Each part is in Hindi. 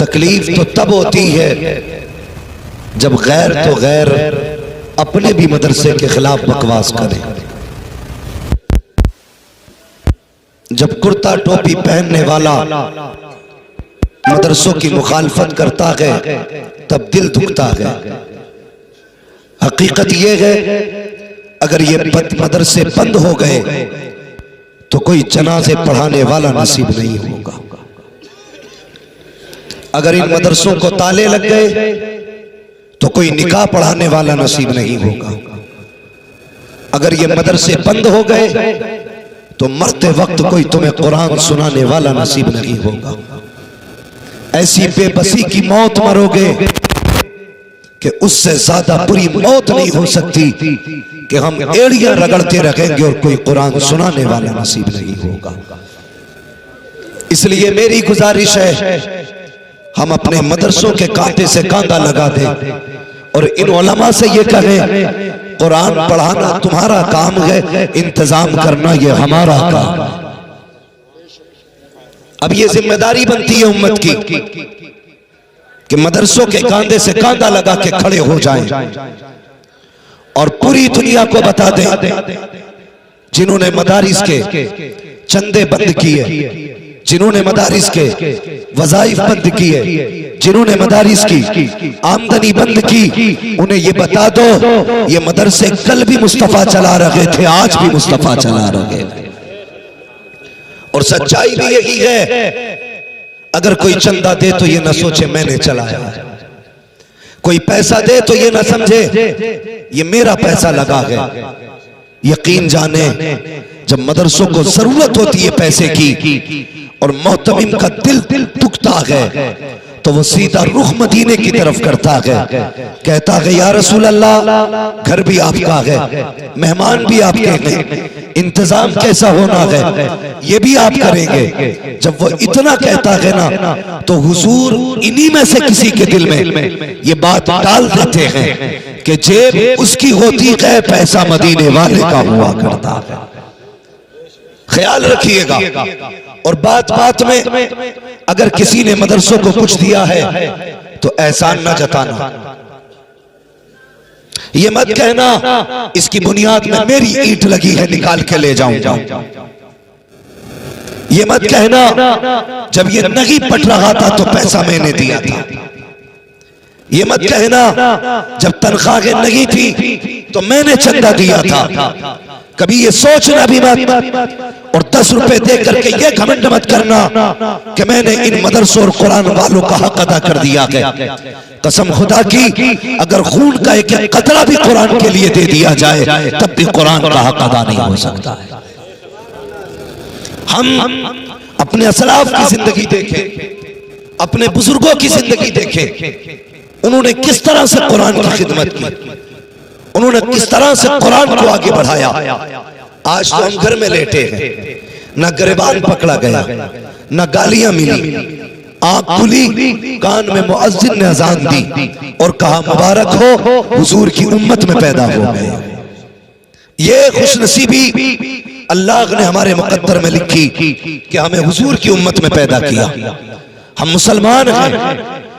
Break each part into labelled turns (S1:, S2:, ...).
S1: तकलीफ तो तब होती है जब गैर तो गैर अपने भी मदरसे के खिलाफ बकवास करे। जब कुर्ता टोपी पहनने वाला मदरसों की मुखालफत करता है तब दिल दुखता है। हकीकत यह है अगर ये मदरसे बंद हो गए तो कोई जनाजे पढ़ाने वाला नसीब नहीं होगा। अगर इन मदरसों को ताले लग गए तो कोई निकाह पढ़ाने वाला नसीब नहीं होगा। अगर ये मदरसे बंद हो गए तो मरते वक्त कोई तुम्हें कुरान सुनाने वाला नसीब नहीं होगा। ऐसी बेबसी की मौत मरोगे कि उससे ज्यादा बुरी मौत नहीं हो सकती कि हम एड़ियां रगड़ते रहेंगे और कोई कुरान सुनाने वाला नसीब नहीं होगा। इसलिए मेरी गुजारिश है हम अपने मदरसों के कांटे से कांधा लगा दें और इन उलमा से ये कहें कुरान पढ़ाना तुम्हारा काम है, इंतजाम करना ये हमारा काम है। अब ये जिम्मेदारी बनती है उम्मत की कि मदरसों के कांधे से कांधा लगा के खड़े हो जाएं और पूरी दुनिया को बता दें जिन्होंने मदारिस के चंदे बंद किए, जिन्होंने मदारिस के वज़ाइफ बंद किए, जिन्होंने मदारिस की आमदनी बंद की, उन्हें ये बता दो ये मदरसे कल भी मुस्तफा चला रहे थे, आज भी मुस्तफा चला रहे थे। और सच्चाई भी यही है अगर कोई चंदा दे तो ये ना सोचे मैंने चलाया, कोई पैसा दे तो ये ना समझे ये मेरा पैसा लगा है। यकीन जाने जब मदरसों को जरूरत होती है पैसे की और मोहतमिम का दिल दुखता है तो वो सीधा रुख मदीने की तरफ करता है, कहता है या रसूल अल्लाह घर भी आपका है, मेहमान भी आपके हैं, इंतजाम कैसा होना है ये भी आप करेंगे। जब वो इतना कहता है ना तो हुजूर इन्हीं में से किसी के दिल में ये बात डाल देते हैं कि जेब उसकी होती है, पैसा मदीने वाले का हुआ करता है। ख्याल रखिएगा। और बात बात में अगर किसी ने मदरसों को कुछ दिया है तो एहसान न जताना, ये मत कहना इसकी बुनियाद में मेरी ईंट लगी है निकाल के ले जाऊंगा, ये मत कहना जब ये नहीं पट रहा था तो पैसा मैंने दिया था, ये मत कहना जब तनख्वाहें नहीं थी तो मैंने चंदा दिया था। कभी ये सोचना भी मत और 10 रुपए दे करके ये घमंड मत करना कि मैंने इन मदरसों और कुरान वालों का हक अदा कर दिया है। कसम खुदा की अगर खून का एक कतरा भी कुरान के लिए दे दिया जाए तब भी कुरान का हक अदा नहीं हो सकता। हम अपने असलाफ की जिंदगी देखें, अपने बुजुर्गों की जिंदगी देखें, उन्होंने किस तरह से कुरान की खिदमत की, उन्होंने किस तरह से कुरान को आगे बढ़ाया। आज तो हम घर में लेटे हैं, न गिरबान पकड़ा गया, न गालियां मिली, आंख खुली, कान में मुअज्जिन ने अजान दी और कहा मुबारक हो हुजूर की उम्मत में पैदा हो गए। ये खुशनसीबी अल्लाह ने हमारे मुकद्दर में लिखी कि हमें हुजूर की उम्मत में पैदा किया। हम मुसलमान हैं,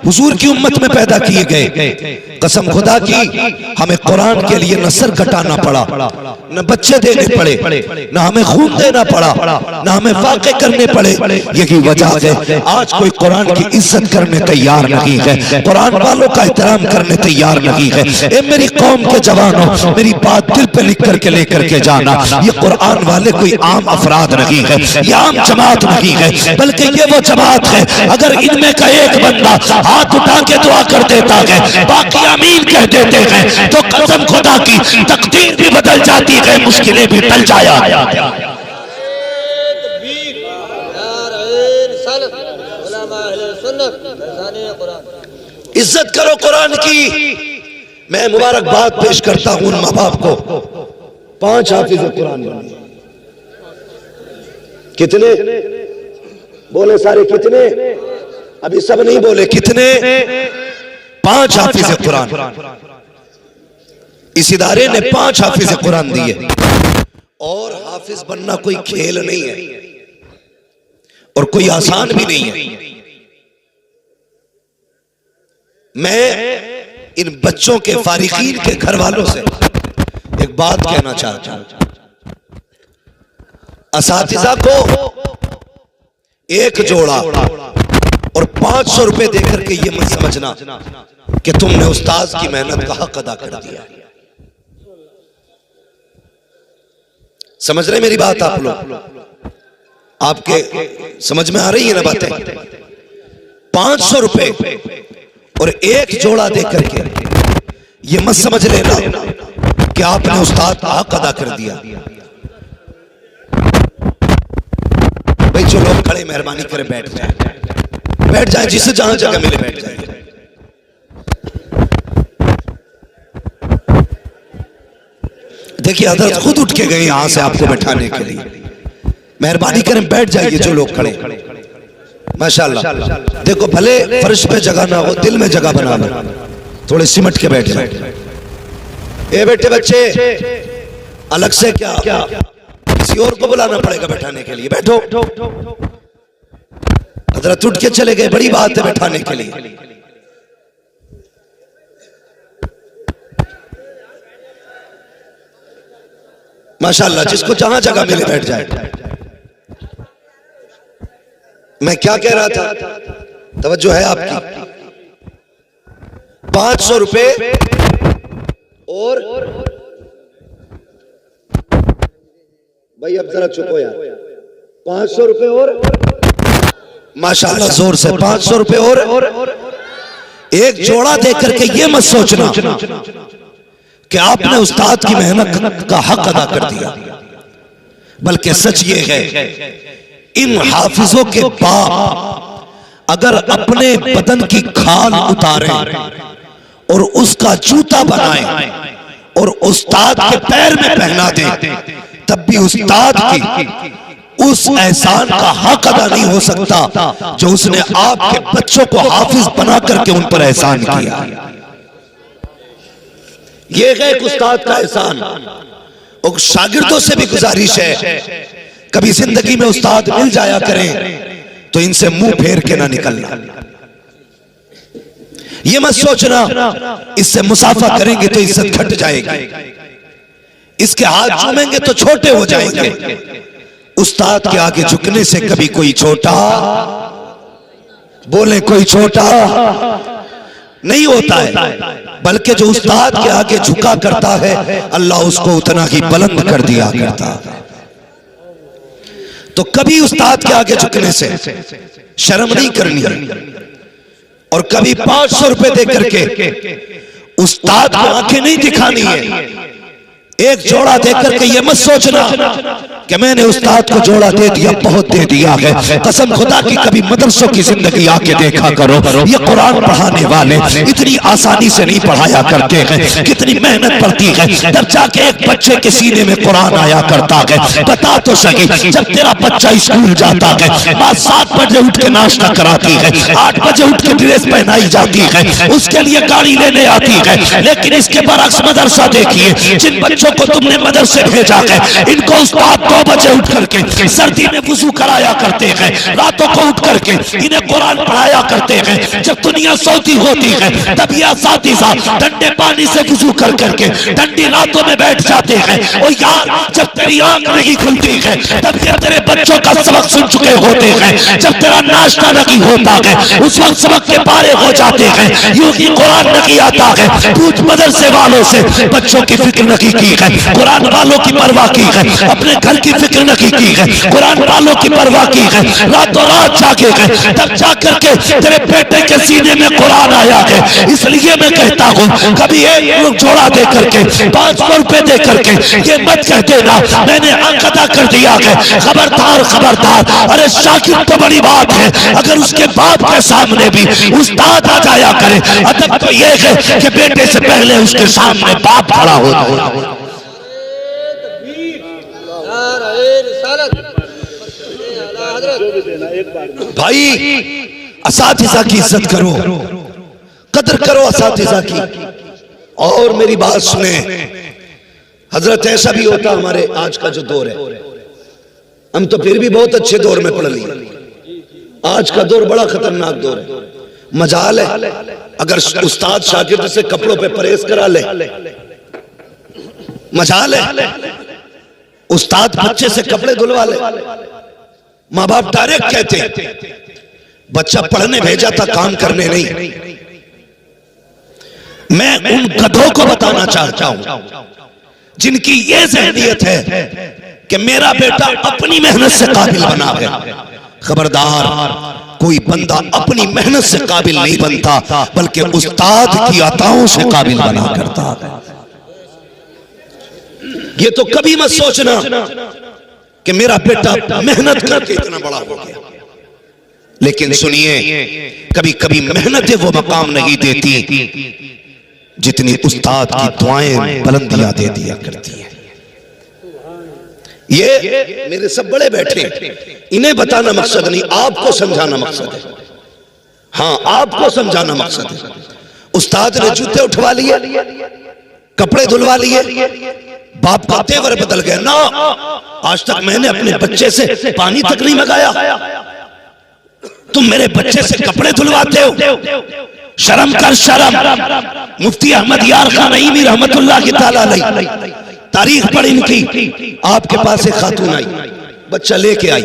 S1: हुजूर की उम्मत में पैदा किए गए। कसम खुदा की हमें कुरान के लिए न सर कटाना पड़ा, न बच्चे देने पड़े, न हमें खून देना पड़ा, न हमें वाक़े करने पड़े। यही वजह है आज कोई कुरान की इज्जत करने तैयार नहीं है, कुरान वालों का एहतराम करने तैयार नहीं है। ए मेरी कौम के जवानों, मेरी बात दिल पे लिख करके लेकर के जाना, ये कुरान वाले कोई आम अफराद नहीं है, ये आम जमात नहीं है, बल्कि ये वो जमात है अगर इनमें का एक बंदा हाथ उठा के दुआ कर देता है, बाकी आमीन कह देते हैं तो कसम खुदा की तकदीर भी बदल जाती है, मुश्किलें भी टल जाया। इज्जत करो कुरान की। मैं मुबारकबाद पेश करता हूं उन माँ बाप को, 5 हाफिज कुरान बने। कितने बोले सारे, कितने अभी सब नहीं बोले, कितने? 5 हाफिज कुरान। इस इदारे ने 5 हाफिज कुरान दिए। और हाफिज बनना कोई खेल नहीं है और कोई आसान भी नहीं है। मैं इन बच्चों के फारिकीन के घर वालों से एक बात कहना चाहता हूं। असातिज़ा को एक जोड़ा और 500 रुपए देकर के ये मत समझना कि तुमने उस्ताद की मेहनत का हक अदा कर दिया। समझ रहे मेरी बात आप लोग? आपके समझ में आ रही है ना बातें? 500 रुपए और एक जोड़ा देकर के ये मत समझ लेना कि आपने उस्ताद का हक अदा कर दिया। भाई जो लोग खड़े मेहरबानी करें बैठ जाए, जिसे जहां जगह मिले बैठ जाए। देखिए हजरत खुद उठ के गए यहां से आपको बैठाने के लिए। मेहरबानी करें बैठ जाइए जो लोग खड़े। माशाअल्लाह। देखो भले फर्श पे जगह ना हो, दिल में जगह बना लो, थोड़े सिमट के बैठ जाए। ए बेटे बच्चे अलग से क्या किसी और को बुलाना पड़ेगा बैठाने के लिए? बैठो। हजरत उठ के चले गए, बड़ी बात है बैठाने के लिए। माशाअल्लाह, जिसको जहां जगह मिले बैठ जाए। मैं क्या कह रहा था? तवज्जो है आपकी? 500 रुपए और भाई अब जरा चुप हो यार। 500 रुपए और माशाअल्लाह जोर से 500 रुपए और एक जोड़ा देकर के ये मत सोचना कि आपने उस्ताद की मेहनत का हक अदा कर दिया, बल्कि सच ये है इन हाफिजों के बाप अगर अपने बदन की खाल उतारें और उसका जूता बनाएं और उस्ताद के पैर में पहना दें, तब भी उस्ताद की उस एहसान का हक अदा नहीं हो सकता जो उसने आपके बच्चों को हाफिज बना करके उन पर एहसान किया। ये है एक उस्ताद का एहसान। और शागिर्दों से भी गुजारिश है, कभी जिंदगी में उस्ताद मिल जाया करें तो इनसे मुंह फेर के ना निकलना। ये मत सोचना इससे मुसाफा करेंगे तो इज्जत घट जाएगी, इसके हाथ चूमेंगे तो छोटे हो जाएंगे। उस्ताद के आगे झुकने से कभी कोई छोटा, बोले कोई छोटा नहीं होता है, बल्कि जो उस्ताद के आगे झुका करता है अल्लाह उसको उतना ही बुलंद कर दिया करता है। तो कभी उस्ताद के आगे झुकने से शर्म नहीं करनी है और कभी 500 रुपए दे करके उस्ताद को आंखें नहीं दिखानी है। एक जोड़ा देकर के ये मत सोचना कि मैंने उस्ताद को जोड़ा दे दिया, बहुत दे दिया है। कसम खुदा की कभी मदरसों की जिंदगी आके देखा करो, ये कुरान पढ़ाने वाले इतनी आसानी से नहीं पढ़ाया करते हैं, कितनी मेहनत पड़ती है तब जाके एक बच्चे के सीने में कुरान आया करता है। बता तो सही, जब तेरा बच्चा स्कूल जाता है माँ 7 बजे उठ के नाश्ता कराती है, 8 बजे उठ के ड्रेस पहनाई जाती है, उसके लिए गाड़ी लेने आती है। लेकिन इसके बरक्स मदरसा देखिए, जिन बच्चों को तुमने मदरसे भेजा है इनको उस्ताद 2 बजे उठ करके सर्दी में वुजू कराया करते हैं, रातों को उठ करके इन्हें कुरान पढ़ाया करते हैं। जब दुनिया सोती होती है तब ये असातिज़ा ठंडे पानी से वुजू कर करके ठंडी रातों में बैठ जाते हैं। और यार जब तेरी आंख नहीं खुलती है तब ये तेरे बच्चों का सबक सुन चुके होते हैं, जब तेरा नाश्ता नहीं होता है उस वक्त सबक के पारे हो जाते हैं। यूं ही कुरान नहीं आता है, पूछ मदरसे वालों से बच्चों की फिक्र नहीं की है, कुरान वालों की परवाह की है, अपने घर की फिक्र नहीं की है, कुरान वालों की परवाह की है, रातों रात जागे गए तब जाकर के तेरे बेटे के सीने में कुरान आया है। इसलिए मैं कहता हूँ कभी एक जोड़ा दे करके 500 रुपए दे करके ये मत कह देना मैंने हक अदा कर दिया है। खबरदार खबरदार, अरे शागिर्द तो बड़ी बात है, अगर उसके बाप के सामने भी उस्ताद आ जाया करे अदब तो ये है कि बेटे से पहले उसके सामने बाप खड़ा हो। भाई असातिज़ा की इज्जत करो, कदर करो असातिज़ा की। और मेरी बात सुने हजरत, ऐसा भी होता हमारे आज का जो दौर है, हम तो फिर भी बहुत अच्छे दौर में पढ़ लिए, आज का दौर बड़ा खतरनाक दौर है। मजाल है अगर उस्ताद शागिर्द से कपड़ों पे परहेज करा ले, मजाल है उस्ताद बच्चे से कपड़े धुलवा ले। माँ बाप डायरेक्ट कहते बच्चा पढ़ने भेजा था, काम करने नहीं। मैं उन गधों को बताना चाहता हूं जिनकी ये ज़हनियत है कि मेरा बेटा अपनी मेहनत से काबिल बना है। खबरदार, कोई बंदा अपनी मेहनत से काबिल नहीं बनता बल्कि उस्ताद की अताओं से काबिल बना करता है। ये तो कभी मत सोचना कि मेरा बेटा मेहनत करके इतना बड़ा हो गया, लेकिन सुनिए, कभी कभी मेहनतें वो मकाम नहीं देती जितनी उस्ताद की दुआएं बुलंदियां दे दिया करती हैं। ये मेरे सब बड़े बैठे, इन्हें बताना मकसद नहीं, आपको समझाना मकसद है। हाँ, आपको समझाना मकसद है। उस्ताद ने जूते उठवा लिए, कपड़े धुलवा लिए, बाप का तेवर बदल गया ना। आज तक मैंने अपने बच्चे से पानी तक नहीं मंगाया, तुम मेरे बच्चे से कपड़े धुलवाते हो। शर्म कर शर्म। मुफ्ती अहमद यार खान नईमी रहमतुल्लाह की ताला अलैह, तारीख पढ़ इनकी, आपके पास एक खातून आई, बच्चा लेके आई,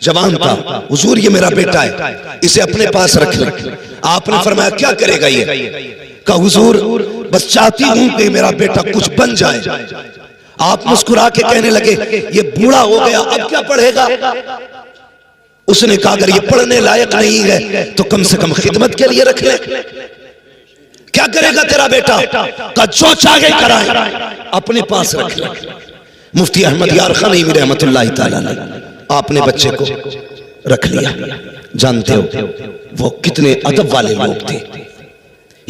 S1: जवान था। हुजूर ये मेरा बेटा है, इसे अपने पास रख ले। आपने फरमाया क्या करेगा ये? कहा हुजूर बस चाहती हूं कि मेरा बेटा कुछ बन जाए। आप मुस्कुरा के कहने लगे ये बूढ़ा हो गया, अब क्या पढ़ेगा? उसने कहा अगर ये पढ़ने लायक नहीं है तो कम से कम खिदमत के लिए रख ले। क्या करेगा तेरा बेटा? का जो चाहे कराए, अपने पास रख ले। मुफ्ती अहमद यार खान नईमी रहमतुल्लाह ताला अलैह आपने बच्चे को रख लिया। जानते हो वो कितने अदब वाले लोग थे।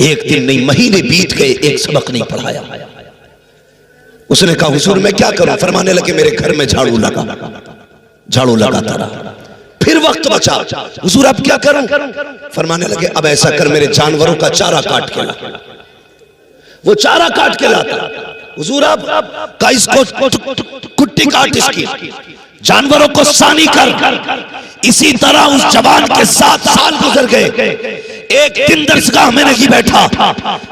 S1: एक दिन नहीं महीने बीत गए, एक सबक नहीं पढ़ाया। उसने कहा हुजूर मैं क्या करूं? फरमाने लगे मेरे घर में झाड़ू लगाता रहा, फिर वक्त बचा। हुजूर अब क्या करूं? फरमाने लगे अब ऐसा कर मेरे जानवरों का चारा काट के ला। वो चारा काट के लाता। हुजूर अब का इसको कुट्टी काट, इसकी जानवरों को सानी कर। इसी तरह उस जवान के 7 साल गुजर गए। एक दिन दरसगाह में नहीं बैठा।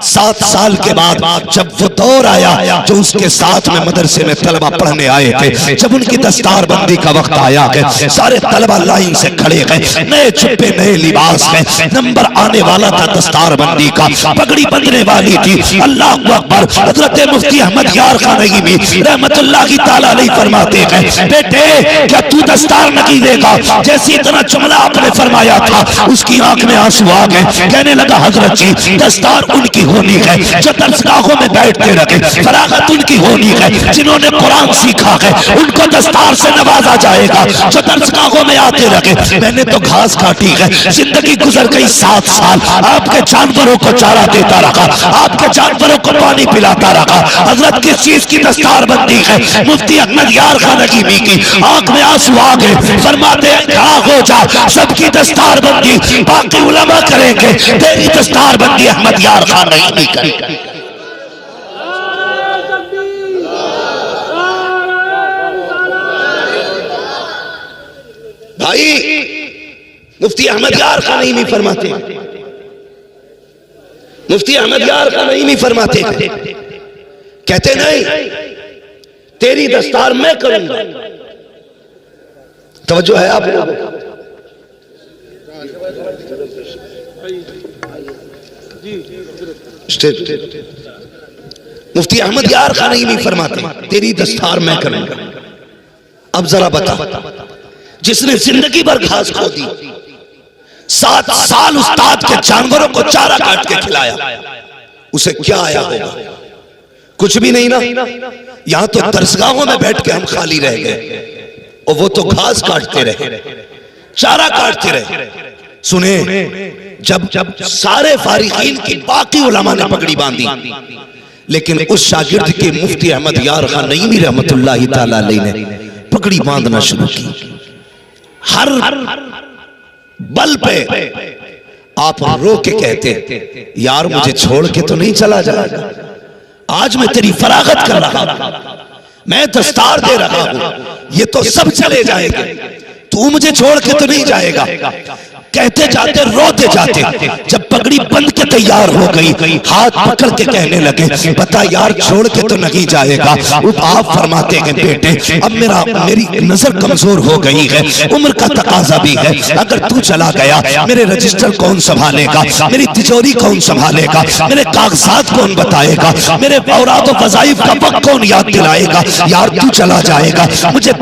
S1: 7 साल के बाद जब वो दौर आया जो उसके साथ में मदरसे में तलबा पढ़ने आए थे, जब उनकी दस्तार बंदी का वक्त आया है, सारे तलबा लाइन से खड़े गए, नए छुपे नए लिबास में। नंबर आने वाला था दस्तार बंदी का, पगड़ी बंधने वाली थी। अल्लाह अकबर। हजरत मुफ्ती अहमद यार खान नईमी रहमतुल्लाह ताला अलैह फरमाते हैं बेटे क्या तू दस्तार नहीं देगा? जैसे इतना जुमला आपने फरमाया था उसकी आंख में आंसू आ गए। कहने लगा हजरत जी दस्तार उनकी होनी है जो दरसगाहों में बैठते रहे, फरागत उनकी होनी है जिन्होंने कुरान सीखा है, उनको दस्तार से नवाजा जाएगा जो दरसगाहों में आते रहे। मैंने तो घास काटी है, जिंदगी गुजर गई 7 साल, आपके जानवरों को चारा देता रहा, आपके जानवरों को पानी पिलाता रहा। हजरत किस चीज की दस्तार बंदी है? मुफ्ती अहमद यार खान नईमी की। आंख में आंसू आ गए। फरमाते हो जा, सबकी दस्तार बंदी बाकी उलमा करेंगे, तेरी दस्तार बंदी अहमद यार खान नईमी करेगा। भाई मुफ्ती अहमद यार खान नईमी फरमाते, मुफ्ती अहमद यार खान नईमी फरमाते कहते नहीं तेरी दस्तार मैं करूंगा। तवज्जो है आप लोगों को? मुफ्ती अहमद यार खान नईमी फरमाते तेरी दस्तार मैं करूंगा। अब जरा बता, जिसने जिंदगी भर घास खो दी, 7 साल उस्ताद के जानवरों को चारा काट के खिलाया, उसे क्या आया होगा? कुछ भी नहीं ना। यहां तो दरसगाहों में बैठ के हम खाली रह गए और वो तो घास काटते रहे, चारा काटते रहे। सुने, जब सारे फारिकीन की बाकी उलमा ने पगड़ी बांधी, लेकिन उस शागिर्द के मुफ्ती अहमद यार खान नईमी रहमतुल्लाह ताला अलैह ने पगड़ी बांधना शुरू की। हर बल पे आप रो के कहते यार मुझे छोड़ के तो नहीं चला जाएगा, आज मैं तेरी फरागत कर रहा हूं, मैं दस्तार दे रहा हूं, ये तो सब चले जाएंगे, तू मुझे छोड़ के तो नहीं जाएगा। कहते जाते रोते जाते, जब पगड़ी बंद के तैयार हो गई, हाथ पकड़ के कहने लगे, बता यार छोड़ के तो नहीं जाएगा। आप फरमाते हैं बेटे अब मेरी नजर कमजोर हो गई है, उम्र का तकाजा भी है, अगर तू चला गया मेरे रजिस्टर कौन संभालेगा, मेरी तिजोरी कौन संभालेगा, मेरे कागजात कौन बताएगा, मेरे औरात और वज़ाइफ का वक्त कौन याद दिलाएगा। यार तू चला जाएगा, मुझे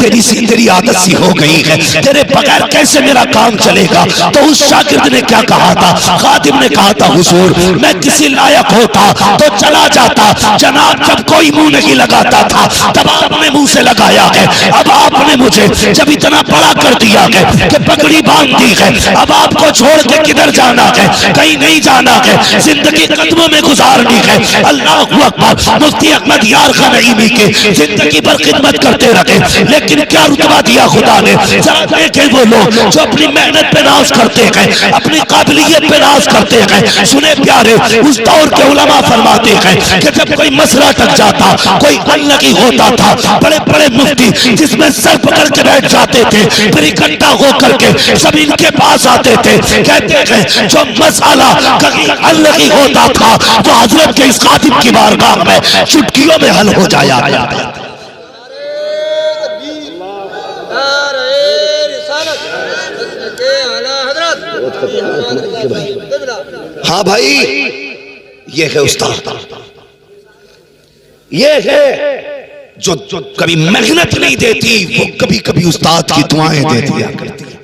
S1: तेरी आदत सी हो गई है, तेरे बगैर कैसे मेरा काम चलेगा। तो उस शागिर्द ने क्या कहा था, खादिम ने कहा था, हुजूर मैं किसी लायक होता तो चला जाता, जनाब जब कोई मुंह नहीं लगाता था तब आपने मुंह से लगाया है, अब आपने मुझे जब इतना बड़ा कर दिया है कि पगड़ी बांध दी है, अब आपको छोड़ के किधर जाना है, कहीं नहीं जाना है, जिंदगी कदमों में गुजारनी है। अल्लाह अकबर। मुफ्ती अहमद यार खान नईमी के जिंदगी भर खिदमत करते रहे, लेकिन क्या रुतबा दिया खुदा ने। जरा देखें वो लोग जो अपनी मेहनत पे नाज करते हैं, अपनी काबिलियत पे नाज करते हैं। सुने प्यारे, उस दौर के उलमा फरमाते हैं कि जब कोई मसला टक जाता, कोई अनलगी होता था, बड़े बड़े मुफ्ती जिसमें सर पकड़ के बैठ जाते थे, फिर इकट्ठा होकर के सब इनके पास आते थे, कहते हैं जो मसाला कहीं अनलगी होता था वो हजरत के इस खातिब की बारगाह में चुटकियों में हल हो जाया। हाँ भाई, ये है उस्ताद, ये है जो कभी मेहनत नहीं देती, वो कभी कभी उस्ताद की दुआएं दे दिया करती है।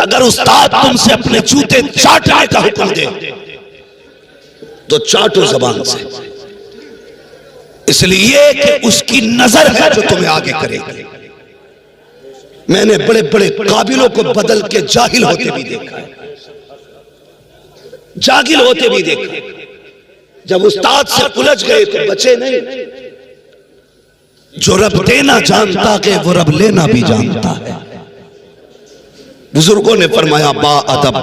S1: अगर उस्ताद तुमसे अपने जूते चाटने का हुक्म दे तो चाटो जबान से, इसलिए कि उसकी नजर है जो तुम्हें आगे करेगी। मैंने बड़े बड़े काबिलों को बदल के जाहिल होते भी देखा है, जाहिल होते भी देखा। जब उस्ताद से उलझ गए तो बचे नहीं। जो रब देना जानता है वो रब लेना भी जानता है। बुजुर्गों ने फरमाया बा अदब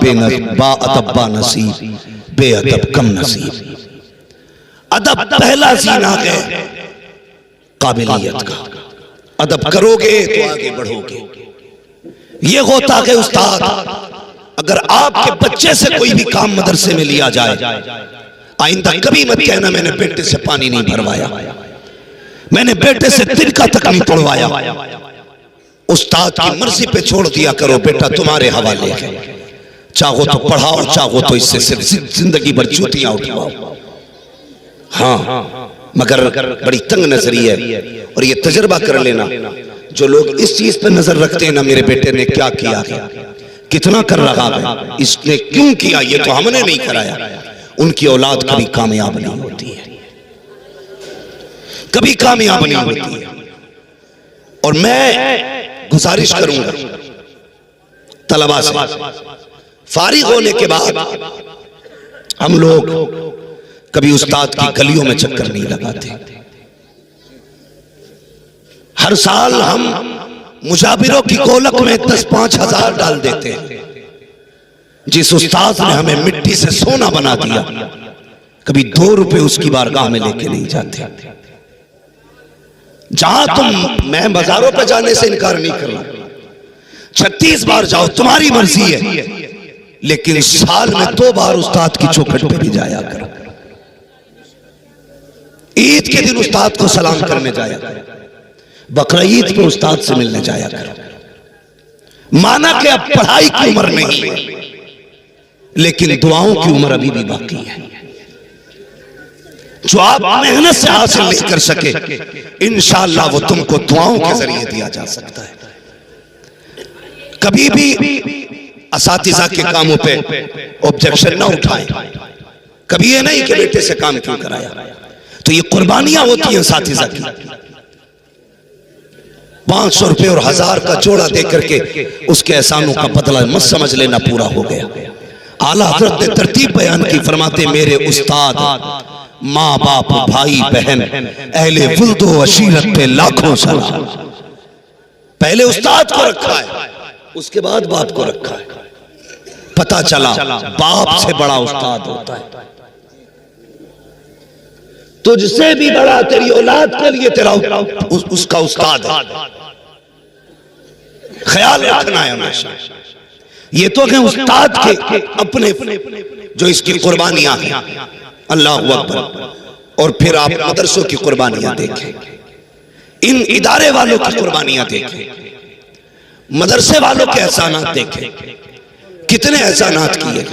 S1: बा नसीब, बेअदब कम नसीब। अदब पहला जीना है काबिलियत का, अदब करोगे तो आगे बढ़ोगे। ये होता है उस्ताद, अगर आपके बच्चे से कोई भी काम मदरसे में लिया जाए, आइंदा कभी मत कहना मैंने बेटे से पानी नहीं भरवाया, मैंने बेटे से तिनका तक नहीं तोड़वाया। उस्ताद की मर्जी पे छोड़ दिया करो, बेटा तुम्हारे हवाले है, चाहो तो पढ़ाओ, चाहो तो इससे सिर्फ जिंदगी भर जूतियां उठवाओ। हाँ, मगर बड़ी तंग नजरी है। और ये तजर्बा कर लेना, जो लोग इस चीज पर नजर रखते हैं ना, मेरे बेटे ने क्या किया है, कितना कर रहा है, इसने क्यों किया, ये तो हमने नहीं कराया, उनकी औलाद कभी कामयाब नहीं होती है, कभी कामयाब नहीं होती है। और मैं गुजारिश करूंगा तलबा से, फारिग होने के बाद हम लोग कभी उस्ताद की गलियों में चक्कर नहीं लगाते। हर साल हम मुजाबिरों की गोलक में 10-5 हजार डाल देते हैं। जिस उस्ताद ने हमें मिट्टी से सोना बना दिया, कभी 2 रुपए उसकी बारगाह में लेके नहीं जाते। जहां तुम, मैं बाजारों पे जाने से इनकार नहीं कर रहा, 36 बार जाओ तुम्हारी मर्जी है, लेकिन साल में 2 बार उस्ताद की चौखट पे भी जाया करो। ईद के दिन उस्ताद को सलाम करने जाया करो, बकरा ईद पे उस्ताद से मिलने जाया करो। माना कि अब पढ़ाई की उम्र नहीं है, लेकिन दुआओं की उम्र अभी भी बाकी है। जो आप मेहनत से हासिल नहीं कर सके, इंशाअल्लाह वो तुमको दुआओं के जरिए दिया जा सकता है। कभी भी असातिज़ा के कामों पे ऑब्जेक्शन ना उठाएं। कभी ये नहीं कि बेटे से काम क्यों कराया, तो ये कुर्बानियां होती हैं असातिज़ा की। 500 रुपए और 1000 का जोड़ा दे करके उसके एहसानों का बदला मत समझ लेना पूरा हो गया। आला हज़रत ने तरतीब बयान की, फरमाते मेरे उस्ताद, माँ बाप, भाई बहन, अहले वुल्दो अशीरत पे लाखों सलाम। पहले उस्ताद को रखा है, उसके बाद बाप को रखा है। पता चला बाप से बड़ा उस्ताद होता है। तुझसे भी बड़ा तेरी औलाद के लिए तेरा उसका उस्ताद है। ख्याल रखना है हमेशा। ये तो है उस्ताद के अपने जो इसकी कुर्बानियां हैं, अल्लाह अकबर। और फिर आप मदरसों की कुर्बानियां देखें, इन इदारे वालों की कुर्बानियां देखें, मदरसे वालों के एहसानात देखें, कितने एहसानात किए।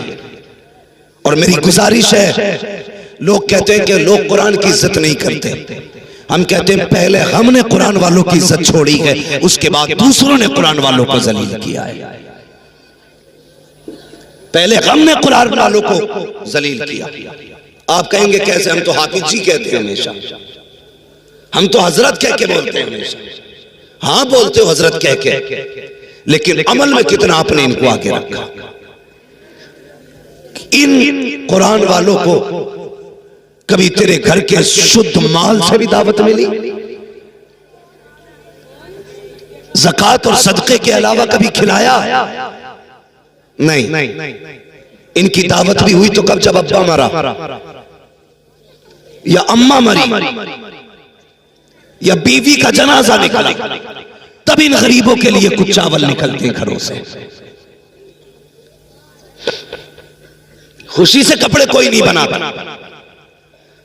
S1: और मेरी गुजारिश है, लोग कहते हैं कि लोग कुरान की इज्जत नहीं करते, हम कहते हैं पहले हमने कुरान वालों की इज्जत छोड़ी है, उसके बाद दूसरों ने कुरान वालों को जलील किया है। पहले हमने कुरान वालों को जलील किया। आप कहेंगे कैसे? हम तो हाफिज जी कहते हैं हमेशा, हम तो हजरत कह के बोलते हैं हमेशा। हाँ बोलते हो हजरत कह के, लेकिन अमल में कितना आपने इनको आगे रखा। इन कुरान वालों को कभी तेरे घर के शुद्ध माल से भी दावत मिली? ज़कात और सदक़े के अलावा कभी खिलाया? नहीं। इनकी दावत भी हुई तो कब? जब अब्बा मरा या अम्मा मरी या बीवी का जनाजा निकला, तब इन गरीबों के लिए कुछ चावल निकलते घरों से। खुशी से कपड़े कोई नहीं बनाता।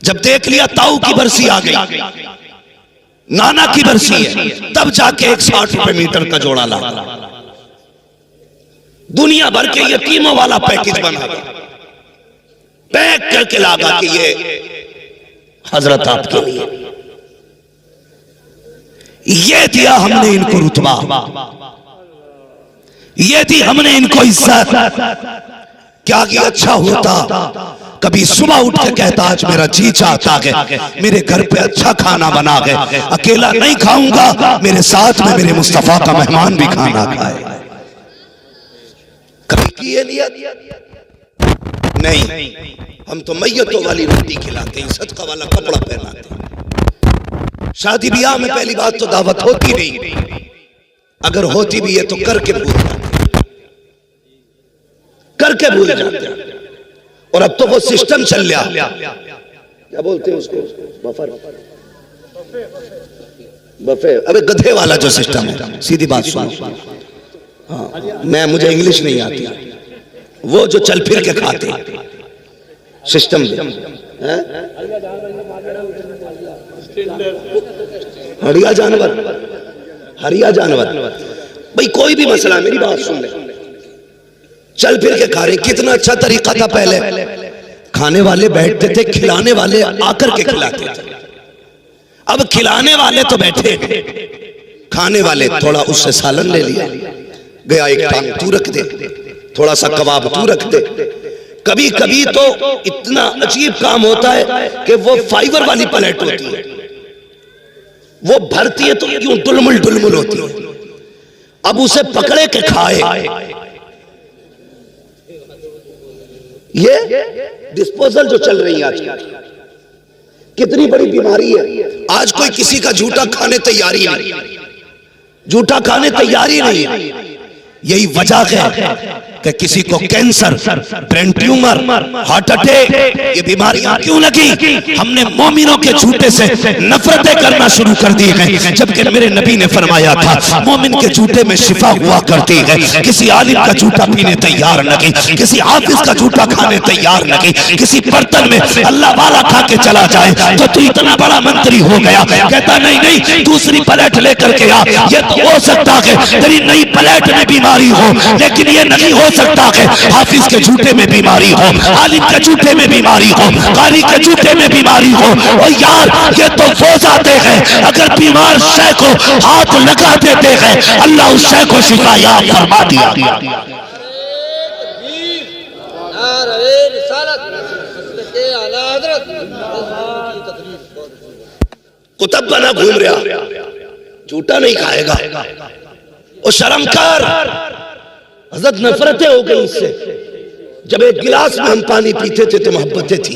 S1: जब देख लिया ताऊ की बरसी आ गई, नाना की बरसी है, तब जाके 160 रुपए मीटर का जोड़ा ला। दुनिया भर के यतीमों वाला पैकेज बना पैक करके लागा कि ये हजरत आपके लिए। ये दिया हमने इनको रुतबा, ये दी हमने इनको इज्जत। क्या कि अच्छा होता कभी सुबह उठ के कहता आज मेरा जी चाहता है मेरे घर पे अच्छा खाना बना गए, अकेला नहीं खाऊंगा, मेरे साथ में मेरे मुस्तफा का मेहमान भी खाना खाए। कभी किए लिया? नहीं, हम तो मैयतों वाली रोटी खिलाते हैं, सदका वाला कपड़ा पहनाते हैं। शादी ब्याह में पहली बात तो दावत होती नहीं, अगर होती भी है तो करके भूल जाते हैं। और अब तो वो सिस्टम चल गया, क्या बोलते हैं उसको, बफे। अबे गधे वाला जो सिस्टम है, सीधी बात सुनो। हाँ, मुझे इंग्लिश नहीं आती, वो जो चल फिर के खाते सिस्टम है, हरिया जानवर। भाई कोई भी मसला, मेरी बात सुन ले, चल फिर के खा रहे। कितना अच्छा तरीका था पहले, खाने वाले बैठते थे, खिलाने वाले आकर के खिलाते थे। अब खिलाने वाले तो बैठे, खाने वाले थोड़ा उससे सालन ले लिया, गया एक टांग तू रख दे, थोड़ा सा कबाब तू रख दे। कभी कभी तो इतना अजीब काम होता है कि वो फाइबर वाली प्लेट होती है, वो भरती है तो यूं डुलमुल डुलमुल होती है। अब उसे पकड़े के खाए। ये डिस्पोजल जो चल रही है आज, कितनी बड़ी बीमारी है। आज कोई किसी का झूठा खाने तैयारी नहीं, झूठा खाने तैयारी नहीं। यही वजह है कि किसी को cancer, brain tumour, heart attack, ये बीमारियां क्यों लगी? हमने मोमिनों के झूठे से नफरतें करना शुरू कर दी है, जबकि मेरे नबी ने फरमाया था मोमिन के झूठे में शिफा हुआ करती है। किसी आलिम का झूठा पीने तैयार नहीं, किसी हाफिज का झूठा खाने तैयार नहीं। किसी बर्तन में अल्लाह वाला खा के चला जाए तो तू इतना बड़ा मंत्री हो गया, कहता नहीं दूसरी प्लेट लेकर के आ। ये तो हो सकता है तेरी नई प्लेट में बीमारी हो, लेकिन ये नहीं हो सकता है हाफिज के झूठे में बीमारी हो, आलिम के झूठे में बीमारी हो, कारी के झूठे में बीमारी हो। और यार ये तो वो जाते हैं अगर बीमार शय को हाथ लगा देते हैं, अल्लाह उस शय को शिफा याब फरमा दिया। कुतुब बना घूम रहा, झूठा नहीं खाएगा। और शर्मकार, हज़रत नफरतें हो गई इससे। जब एक गिलास में हम पानी पीते थे तो मोहब्बतें थी,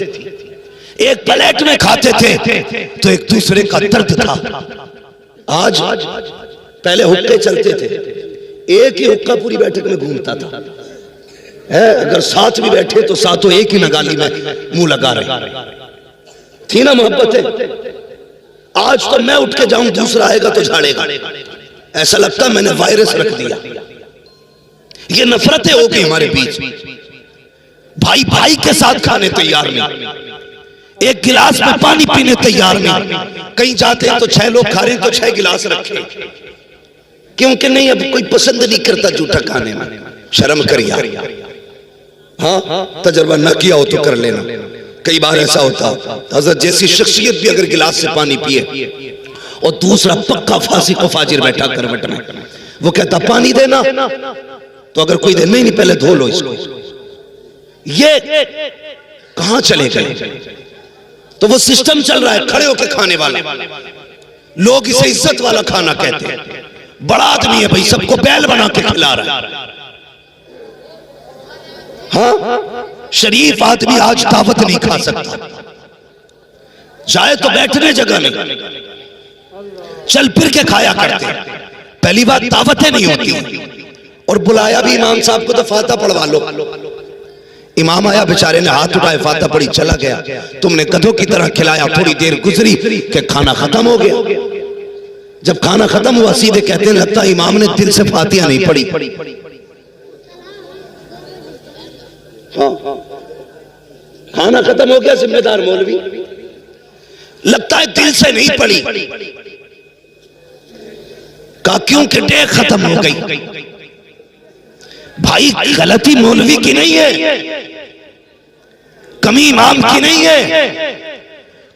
S1: एक प्लेट में खाते थे तो एक दूसरे का दर्द था। आज पहले हुक्के चलते थे, एक ही हुक्का पूरी बैठक में घूमता था। अगर साथ भी बैठे तो साथों एक ही नगाली में मुंह लगा रहे थी ना मोहब्बतें। आज तो मैं उठ के जाऊं, दूसरा आएगा तो झाड़ेगा। ऐसा लगता मैंने वायरस रख दिया। ये नफरतें हो गई हमारे बीच। भाई भाई के साथ खाने तैयार नहीं, एक गिलास में पानी पीने तैयार नहीं। कहीं जाते हैं तो 6 लोग खा रहे हैं तो 6 गिलास रखे, क्योंकि नहीं अब कोई पसंद नहीं करता जूठा खाने में। शर्म कर यार। हाँ, तजर्बा न किया हो तो कर लेना। कई बार ऐसा होता, हजरत जैसी शख्सियत भी अगर गिलास से पानी पिए और दूसरा पक्का फासिक को फाजिर बैठा करवट में, वो कहता पानी देना, तो अगर कोई दे नहीं पहले धो लो इसको। ये कहां चले गए? तो वो सिस्टम चल रहा है खड़े होकर खाने वाला। लोग इसे इज्जत वाला खाना कहते हैं। बड़ा आदमी है भाई, सबको बैल बना के खिला रहा है। हाँ, शरीफ आदमी आज दावत नहीं खा सकता, चाहे तो बैठने जगह नहीं, चल फिर के खाया करते हैं। पहली बात दावतें नहीं होती, और बुलाया भी इमाम साहब को तो फाता पढ़वा लो। इमाम आया, बेचारे ने हाथ उठाए, फाता पढ़ी, चला गया। तुमने गधों की तरह खिलाया। थोड़ी देर गुजरी कि खाना खत्म हो गया। जब खाना खत्म हुआ सीधे कहते हैं लगता इमाम ने दिल से फातिहा नहीं पढ़ी। हाँ, खाना खत्म हो गया, जिम्मेदार मौलवी, लगता है दिल से नहीं पढ़ी। का क्योंकि डेग खत्म हो गई। भाई गलती मौलवी की नहीं है, कमी इमाम की नहीं है,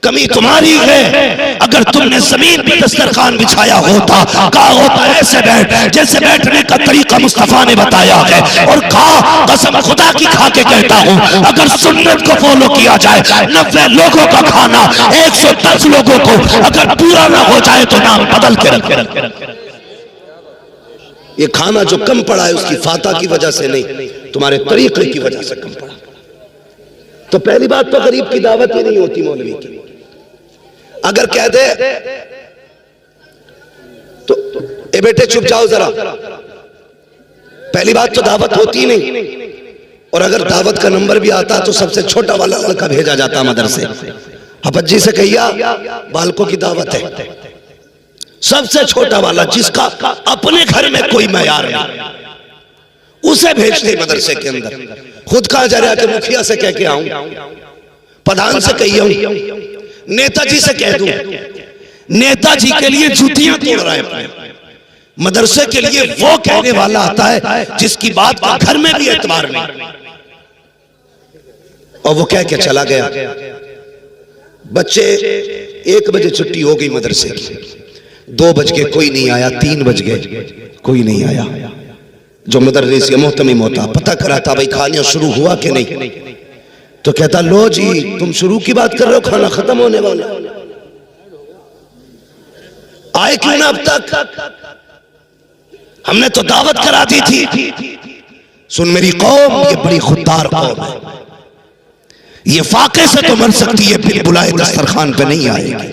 S1: कमी तुम्हारी है। अगर तुमने जमीन पर दस्तरखान बिछाया होता, कहा होता ऐसे बैठ जैसे बैठने का तरीका मुस्तफा ने बताया है, और कहा कसम खुदा की खा के कहता हूं अगर सुन्नत को फॉलो किया जाए, 90 लोगों का खाना 110 लोगों को अगर पूरा ना हो जाए तो नाम बदल के रखे। ये खाना जो कम पड़ा है उसकी फाता की वजह से नहीं, तुम्हारे तरीके की वजह से कम पड़ा। तो पहली बात तो गरीब की दावत ही नहीं होती मौलवी की। अगर कह दे तो ए बेटे चुप जाओ जरा, पहली बात तो दावत होती नहीं। और अगर दावत का नंबर भी आता तो सबसे छोटा वाला लड़का भेजा जाता मदरसे। हपज्जी से कहिया बालकों की दावत है, सबसे छोटा वाला जिसका अपने घर में कोई मयार नहीं, उसे भेजते मदरसे के अंदर। खुद कहा जा रहा कि मुखिया से कह के आऊं, प्रधान से कही आऊं, नेताजी से कह दूं। नेताजी के लिए जूतियां तोड़ रहा है, मदरसे के लिए वो कहने वाला आता है जिसकी बात का घर में भी एतबार नहीं, और वो कह के चला गया। बच्चे 1 बजे छुट्टी हो गई मदरसे की, 2 बज गए कोई नहीं आया, 3 बज गए कोई नहीं आया। जो मुदर्रिस मोहतमिम होता पता कराता भाई खाना शुरू हुआ कि नहीं, तो कहता लो जी तुम शुरू की बात कर रहे हो, खाना खत्म होने वाला, आए क्यों ना अब तक? हमने तो दावत करा दी थी। सुन मेरी कौम, ये बड़ी खुददार कौम है, ये फाके से तो मर सकती है, फिर बुलाए दस्तरखान पे नहीं आएगी।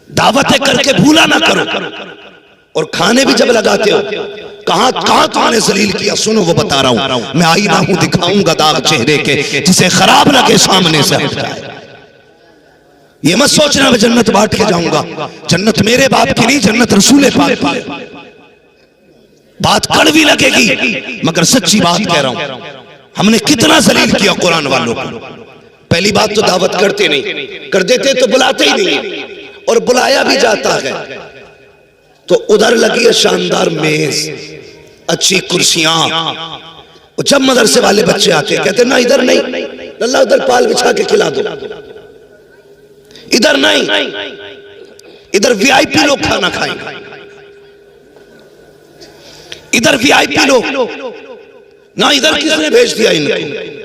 S1: दावतें करके भूला ना करो, और खाने भी जब लगाते हो कहां कहां तुमने जलील किया, सुनो वो बता रहा हूं। मैं आईना हूं दिखाऊंगा दाग चेहरे के, जिसे खराब लगे सामने से हट जाए। ये मत सोचना मैं जन्नत बांट के जाऊंगा, जन्नत मेरे बाप की नहीं, जन्नत रसूल पाक की। बात कड़वी लगेगी मगर सच्ची बात कह रहा हूं। हमने कितना जलील किया कुरान वालों को। पहली बात तो दावत करते नहीं, कर देते तो बुलाते ही नहीं, और बुलाया भी जाता है तो उधर लगी है शानदार मेज, अच्छी कुर्सियां। जब मदरसे वाले बच्चे आते कहते ना इधर नहीं, अल्लाह उधर पाल बिछा के खिला दो, इधर नहीं, इधर वीआईपी लोग खाना खाएंगे, इधर वीआईपी लोग ना, इधर किसने भेज दिया इनको,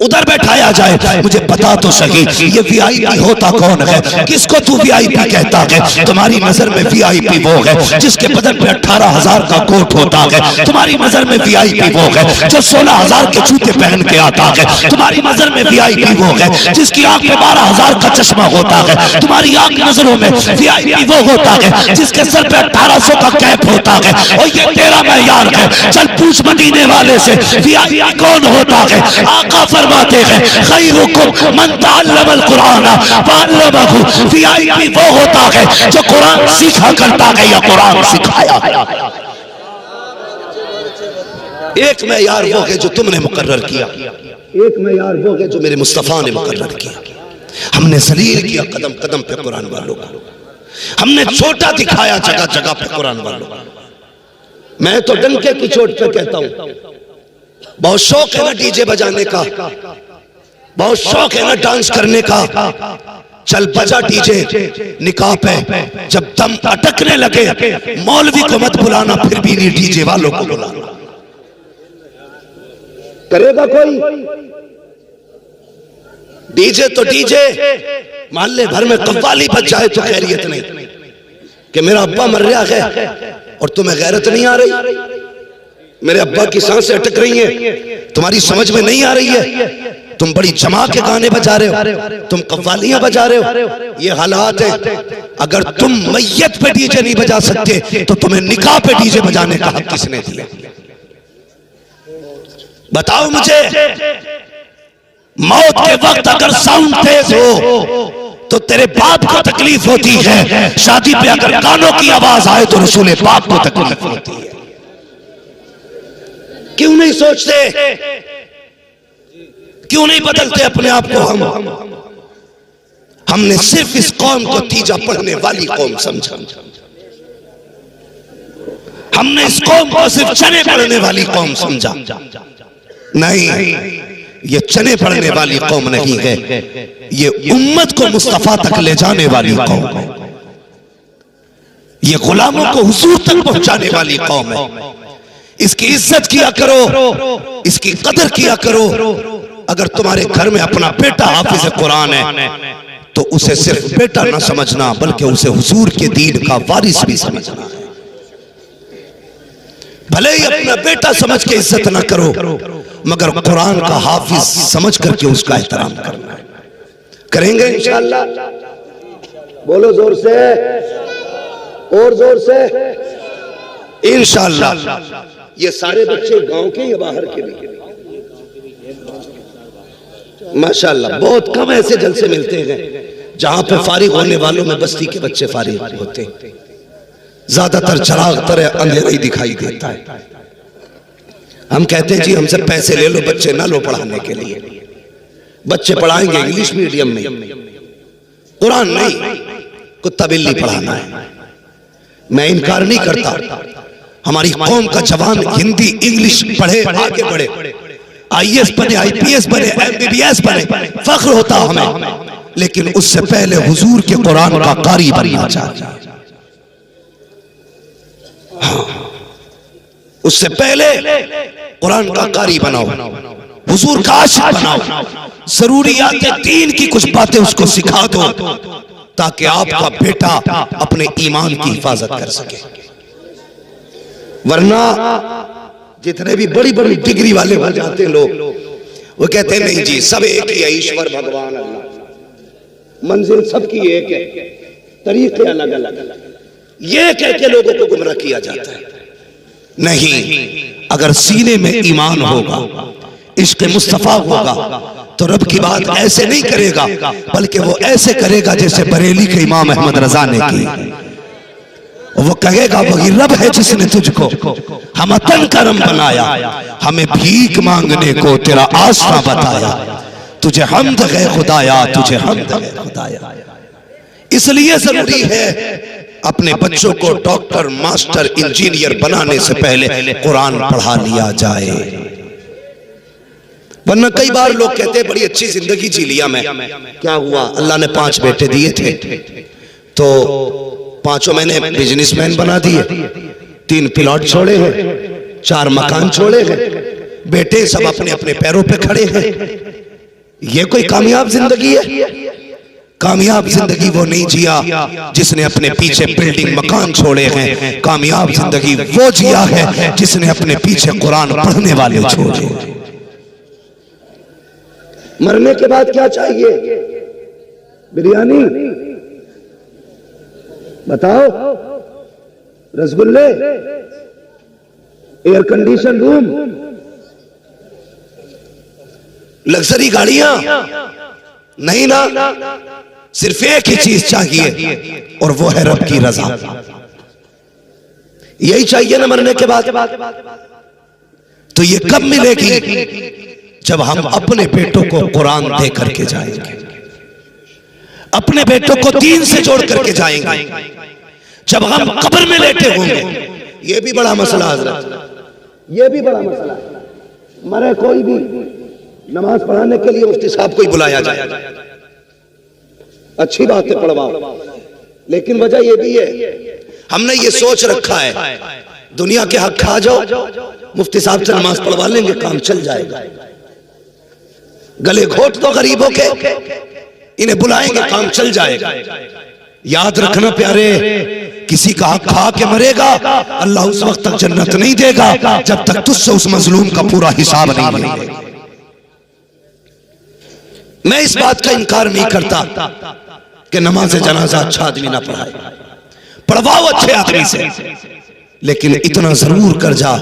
S1: उधर बैठाया जाए। मुझे बता तो सही ये वीआईपी होता कौन है? किसको तू वीआईपी कहता है? तुम्हारी नजर में वीआईपी वो है जिसके बदन पे 18,000 का कोट होता है। तुम्हारी नजर में वीआईपी वो है जो 16,000 के जूते पहन के आता है। तुम्हारी नजर में वीआईपी वो है जिसकी आंख में 12,000 का चश्मा होता है। तुम्हारी आंख नजरों में वीआईपी वो होता है जिसके सर पे 1800 का कैप होता है। और ये तेरा मेयार है। चल पूछ मदीने वाले से वीआईपी कौन होता है? आका फरमाते हैं खैरुकुम मन तअल्लमल कुरान वअल्लमहु। वीआईपी वो होता है जो कुरान सीखा करता है या कुरान सिखाया। एक मेयार वो है जो तुमने मुकर्रर किया, एक मेयार वो है जो मेरे मुस्तफा ने मुकर्रर किया। हमने जलील किया कदम कदम पे कुरान वालों को, हमने छोटा दिखाया जगह जगह पे कुरान वालों को। मैं तो डंके की चोट पे कहता हूं, बहुत शौक है ना डीजे बजाने का, बहुत शौक है ना डांस करने का, चल बजा डीजे निकाह पे, जब दम अटकने लगे मौलवी को मत बुलाना, फिर भी नहीं डीजे वालों को बुलाना। करेगा कोई डीजे तो डीजे, मोहल्ले भर में कव्वाली बज जाए तो खैरियत नहीं कि मेरा अब्बा मर रहा है और तुम्हें गैरत नहीं आ रही, मेरे अब्बा की सांसें अटक रही हैं, तुम्हारी समझ में नहीं आ रही है, तुम बड़ी जमा के गाने बजा रहे हो, तुम कव्वालियां बजा रहे हो। ये हालात है। अगर तुम मैयत पे डीजे नहीं बजा सकते तो तुम्हें निकाह पे डीजे बजाने का हक किसने दिया? बताओ मुझे। मौत के वक्त अगर साउंड तेज हो तो तेरे बाप को तकलीफ होती है, शादी पे अगर गानों की आवाज आए तो रसूल पाक को तकलीफ होती है। क्यों नहीं सोचते, क्यों नहीं बदलते अपने आप को? हमने सिर्फ इस कौम को तीजा पढ़ने वाली कौम समझा, हमने इस कौम को सिर्फ चने पढ़ने वाली कौम समझा। नहीं, ये चने पढ़ने वाली कौम नहीं है, ये उम्मत को मुस्तफा तक ले जाने वाली कौम है, ये गुलामों को हुजूर तक पहुंचाने वाली कौम है। इसकी इज्जत किया करो, इसकी कदर किया करो। अगर तुम्हारे घर में अपना बेटा हाफिज कुरान है तो उसे सिर्फ बेटा ना समझना, बल्कि उसे हुजूर के दीन का वारिस भी समझना है। भले ही अपना बेटा समझ के इज्जत ना करो, मगर कुरान का हाफिज समझ करके उसका एहतराम करना है। करेंगे इंशाअल्लाह? बोलो जोर से, और जोर से इंशाअल्लाह। ये सारे बच्चे गांव के या बाहर के भी? माशाअल्लाह, बहुत कम ऐसे जलसे मिलते हैं जहां पे फारिग होने वालों में बस्ती के बच्चे फारिग होते हैं। ज्यादातर चराग तरह अंधेरा ही दिखाई देता है। हम कहते हैं जी हमसे पैसे ले लो, बच्चे ना लो पढ़ाने के लिए। बच्चे पढ़ाएंगे इंग्लिश मीडियम में, कुरान नहीं, कुत्ता बिल्ली पढ़ाना है। मैं इनकार नहीं करता, हमारी कौम का जवान हिंदी इंग्लिश पढ़े, आगे बढ़े, IAS बने, IPS बने, MBBS बने, फख्र होता हमें, लेकिन उससे पहले हुजूर के कुरान का कारी बनना चाहिए। उससे पहले कुरान का कारी बनाओ, हुजूर का आशिक बनाओ, जरूरियात दीन की कुछ बातें उसको सिखा दो, ताकि आपका बेटा अपने ईमान की हिफाजत कर सके। वरना जितने भी बड़ी बड़ी डिग्री वाले हो जाते हैं लोग, वो कहते हैं नहीं जी सब एक ही है, ईश्वर भगवान अल्लाह, मंजिल सबकी एक है, तरीके अलग अलग, ये कह के लोगों को गुमराह किया जाता है। नहीं, अगर सीने में ईमान होगा, इश्क मुस्तफा होगा, तो रब की बात ऐसे नहीं करेगा, बल्कि वो ऐसे करेगा जैसे बरेली के इमाम अहमद रजा ने की। वो कहेगा वही रब है जिसने तुझको हम तन करम बनाया, हमें भीख मांगने को तेरा आसरा बताया, तुझे हमद है खुदाया, तुझे हमद है खुदाया। इसलिए जरूरी है अपने बच्चों को डॉक्टर, मास्टर, इंजीनियर बनाने से पहले कुरान पढ़ा लिया जाए। वरना कई बार लोग कहते हैं बड़ी अच्छी जिंदगी जी लिया मैं, क्या हुआ? अल्लाह ने 5 बेटे दिए थे तो 5 मैंने बिजनेसमैन बना दिए, 3 प्लॉट छोड़े हैं, 4 मकान छोड़े हैं, बेटे सब अपने अपने पैरों पे खड़े हैं। ये कोई कामयाब जिंदगी है? कामयाब जिंदगी वो नहीं जिया जिसने अपने पीछे बिल्डिंग मकान छोड़े हैं। कामयाब जिंदगी वो जिया है जिसने अपने पीछे कुरान पढ़ने वाले छोड़े। मरने के बाद क्या चाहिए? बिरयानी बताओ, रसगुल्ले, एयर कंडीशन रूम, लग्जरी गाड़ियां? नहीं ना, सिर्फ एक ही चीज चाहिए और वो है रब की रजा। यही चाहिए ना मरने के बाद? तो ये कब मिलेगी? जब हम अपने बेटों को कुरान दे करके जाएंगे, अपने बेटों को दीन से जोड़ करके जाएंगे। जब हम कब्र में लेटे होंगे, ये भी बड़ा मसला हज़रत, ये भी बड़ा मसला। मरे कोई भी नमाज पढ़ाने के लिए मुफ्ती साहब को ही बुलाया जाए, अच्छी बात है, पढ़वाओ, लेकिन वजह ये भी है हमने ये सोच रखा है दुनिया के हक खा जाओ, मुफ्ती साहब से नमाज पढ़वा लेंगे, काम चल जाएगा। गले घोट दो गरीबों के, इन्हें बुलाएंगे, काम चल जाएगा। याद रखना प्यारे, किसी का हक खा के मरेगा, अल्लाह उस वक्त तक जन्नत नहीं देगा जब तक तुझसे उस मजलूम का पूरा हिसाब नहीं लेगा। मैं इस बात का इनकार नहीं करता कि नमाज जनाजा अच्छा आदमी ना पढ़ाए, पढ़वाओ अच्छे आदमी से, लेकिन इतना जरूर कर जा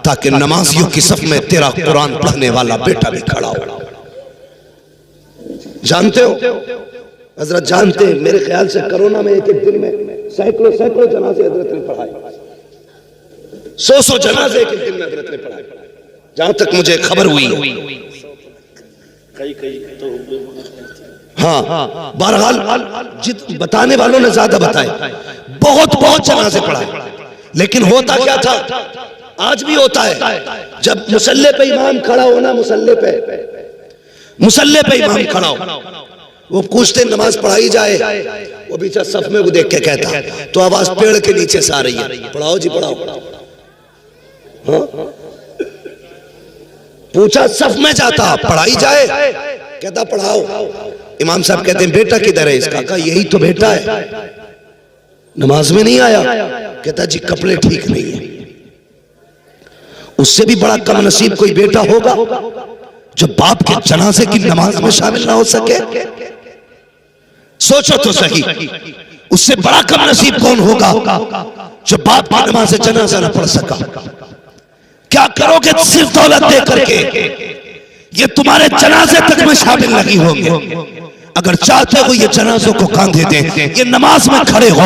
S1: ताकि नमाजियों की सफ में तेरा कुरान पढ़ने वाला बेटा भी खड़ा हो। जानते हो हजरत, जानते हैं, मेरे ख्याल से कोरोना में एक एक दिन में सैकड़ों सैकड़ों जनाजे हजरत ने पढ़ाए, 100 जनाजे एक एक दिन में हजरत ने पढ़ाए, जहां तक मुझे खबर हुई। हाँ, बहरहाल बताने वालों ने ज्यादा बताए, बहुत बहुत जनाजे पढ़ाए। लेकिन होता क्या था, आज भी होता है, जब मुसल्ले पे इमाम खड़ा होना, मुसल्ले पे इमाम खड़ा हो, वो पूछते नमाज पढ़ाई जाए, वो बीचा सफ में वो देख के कहता, तो आवाज पेड़ के नीचे से आ रही है, पढ़ाओ जी पढ़ाओ। हाँ? पूछा सफ में जाता, पढ़ाई जाए, कहता पढ़ाओ। इमाम साहब कहते हैं बेटा किधर है इसका? कहा यही तो बेटा है, नमाज में नहीं आया। कहता जी कपड़े ठीक नहीं है। उससे भी बड़ा कम नसीब कोई बेटा होगा जो बाप के जनाजे की नमाज में शामिल ना हो सके? सोचो तो सही, उससे बड़ा कम नसीब कौन होगा जो बाप की नमाज जनाजा ना पढ़ सका? क्या करोगे सिर्फ दौलत दे करके? ये तुम्हारे जनाजे तक में शामिल नहीं होंगे। अगर चाहते हो ये जनाजों को कांधे दें, ये नमाज में खड़े हो,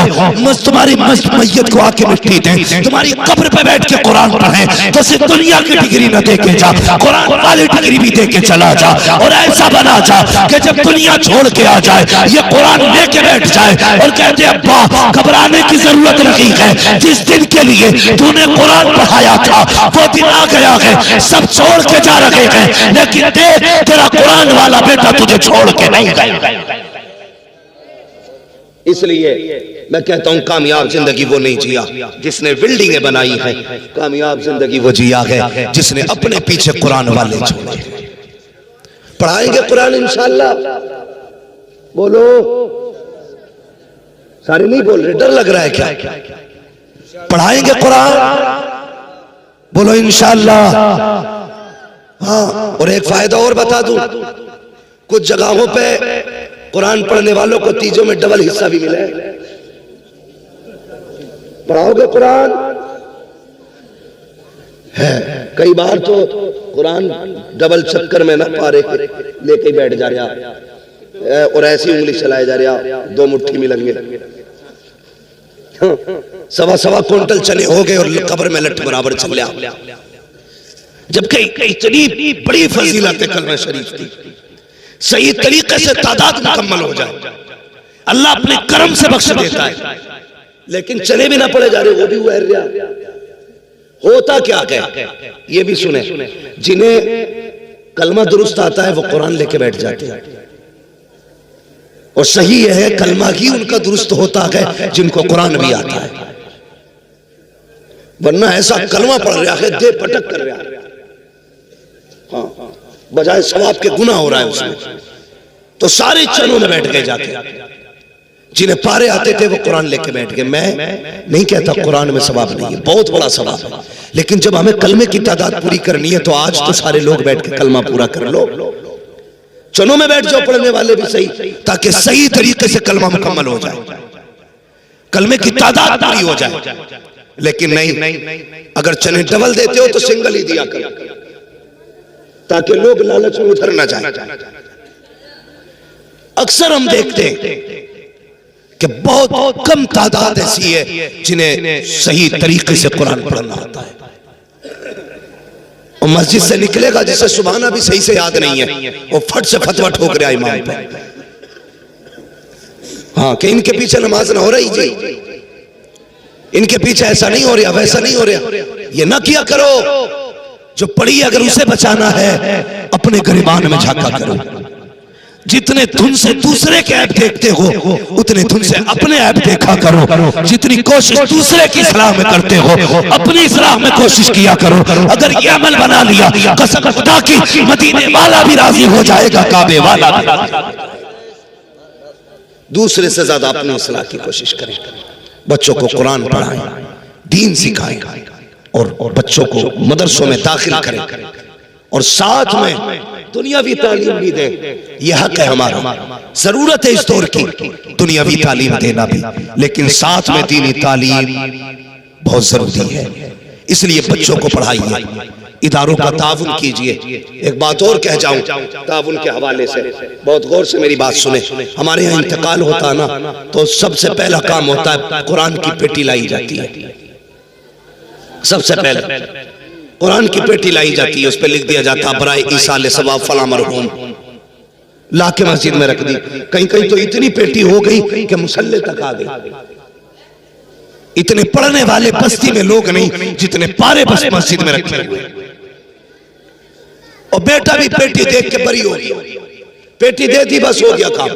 S1: तुम्हारी मैयत को आके मिट्टी दें, तुम्हारी कब्र पे बैठ के कुरान पढ़ें, तो सिर्फ दुनिया की डिग्री न दे के जा, कुरान वाली डिग्री भी दे के चला जा। और ऐसा बना जा कि जब दुनिया छोड़ के आ जाए, ये कुरान लेके बैठ जाए और कहते अब्बा घबराने की जरूरत नहीं है, जिस दिन के लिए तूने कुरान पढ़ाया था वो दिन आ गया है, सब छोड़ के जा रहे हैं, लेकिन देख तेरा कुरान वाला बेटा तुझे छोड़ के नहीं गया। इसलिए मैं कहता हूं कामयाब जिंदगी वो नहीं जिया जिसने बिल्डिंगें बनाई हैं, कामयाब जिंदगी वो जिया है जिसने अपने पीछे कुरान वाले छोड़े। पढ़ाएंगे कुरान इंशाअल्लाह, बोलो, सारे नहीं बोल रहे, डर लग रहा है क्या? पढ़ाएंगे कुरान, बोलो इंशाअल्लाह। हाँ, और एक फायदा और बता दूं, कुछ जगहों पे कुरान पढ़ने वालों को तीजों में डबल हिस्सा भी मिले। पढ़ाओगे कुरान है, कई बार तो कुरान डबल चक्कर में ना पारे लेके बैठ जा रहा और ऐसी उंगली चलाए जा रहा, 2 मुट्ठी मिलेंगे, सवा क्विंटल चने हो गए और कब्र में लट बराबर चल लिया। जबकि इतनी बड़ी फजीलत है कलमा शरीफ की, सही तरीके से तादाद मुकम्मल हो जाए, अल्लाह अपने करम से बख्श देता है, लेकिन चले भी ना पड़े जा रहे, वो भी वह रहा। होता क्या है ये भी सुने, जिन्हें कलमा दुरुस्त आता है वो कुरान लेके बैठ जाते हैं, और सही है कलमा ही उनका दुरुस्त होता है जिनको कुरान भी आता है, वरना ऐसा कलमा पढ़ रहा है दे पटक कर रहा है, हाँ, बजाय सवाब के गुनाह हो रहा है उसमें। तो सारे चनों में बैठ गए जाके, जिन्हें पारे आते थे वो कुरान लेके बैठ गए। मैं नहीं कहता कुरान में सवाब नहीं है, बहुत बड़ा सवाब है, लेकिन जब हमें कलमे की तादाद पूरी करनी है तो आज तो सारे लोग बैठ के कलमा पूरा कर लो, चनों में बैठ जाओ पढ़ने वाले भी सही, ताकि सही तरीके से कलमा मुकम्मल हो जाए, कलमे की तादाद पूरी हो जाए। लेकिन नहीं, अगर चने डबल देते हो तो सिंगल ही दिया करो, ताकि लोग लालच में उधर ना जाए। अक्सर हम देखते हैं कि बहुत कम तादाद ऐसी है जिन्हें सही तरीके से कुरान पढ़ना आता है, और मस्जिद से निकलेगा जिसे सुबहाना भी सही से याद नहीं है, वो फट से फतवा ठोक रहा इमाम पे। हाँ कि इनके पीछे नमाज ना हो रही जी, इनके पीछे ऐसा नहीं हो रहा, वैसा नहीं हो रहा। ये ना किया करो। जो पढ़ी अगर उसे बचाना है, अपने गरिबान में झांका करो। जितने धुन से दूसरे के ऐप देखते हो, उतने धुन से अपने ऐप देखा करो। जितनी कोशिश दूसरे की सलाह में करते हो, अपनी सलाह में कोशिश किया करो। अगर ये अमल बना लिया, कसम खुदा की मदीने वाला भी राजी हो जाएगा, काबे वाला भी। दूसरे से ज्यादा अपनी सलाह की कोशिश करें। बच्चों को कुरान पढ़ाएं, दीन सिखाएं, और बच्चों को मदरसों में दाखिल करें, और साथ में दुनियावी तालीम भी दें। यह हक है हमारा, जरूरत है इस दौर की दुनियावी तालीम देना भी, लेकिन साथ में दीनी तालीम बहुत जरूरी है। इसलिए बच्चों को पढ़ाइए, इदारों का ताउन कीजिए। एक बात और कह जाऊं ताउन के हवाले से, बहुत गौर से मेरी बात सुने। हमारे यहाँ इंतकाल होता है ना, तो सबसे पहला काम होता है कुरान की पेटी लाई जाती है। सबसे पहले कुरान की पेटी लाई जाती है, उस पर लिख दिया जाता है बराए ईसा ले सवाब फला मरहूम, ला के मस्जिद में रख दी। कहीं कहीं तो इतनी पेटी हो गई कि मुसल्ले तक आ गई। इतने पढ़ने वाले बस्ती में लोग नहीं जितने पारे बस मस्जिद में रखे हुए। और बेटा भी पेटी देख के बरी हो गया, पेटी दे दी बस हो गया काम।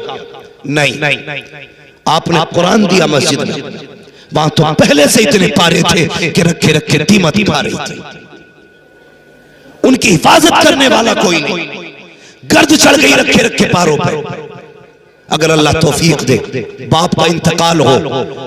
S1: नहीं, आपने कुरान दिया मस्जिद में, वहां तो पहले से इतने पारे थे कि रखे रखे कीमत पा रही थी। उनकी हिफाजत करने वाला कोई नहीं, गर्द चढ़ गई रखे रखे पारों पर। अगर अल्लाह तौफीक दे, बाप का इंतकाल हो,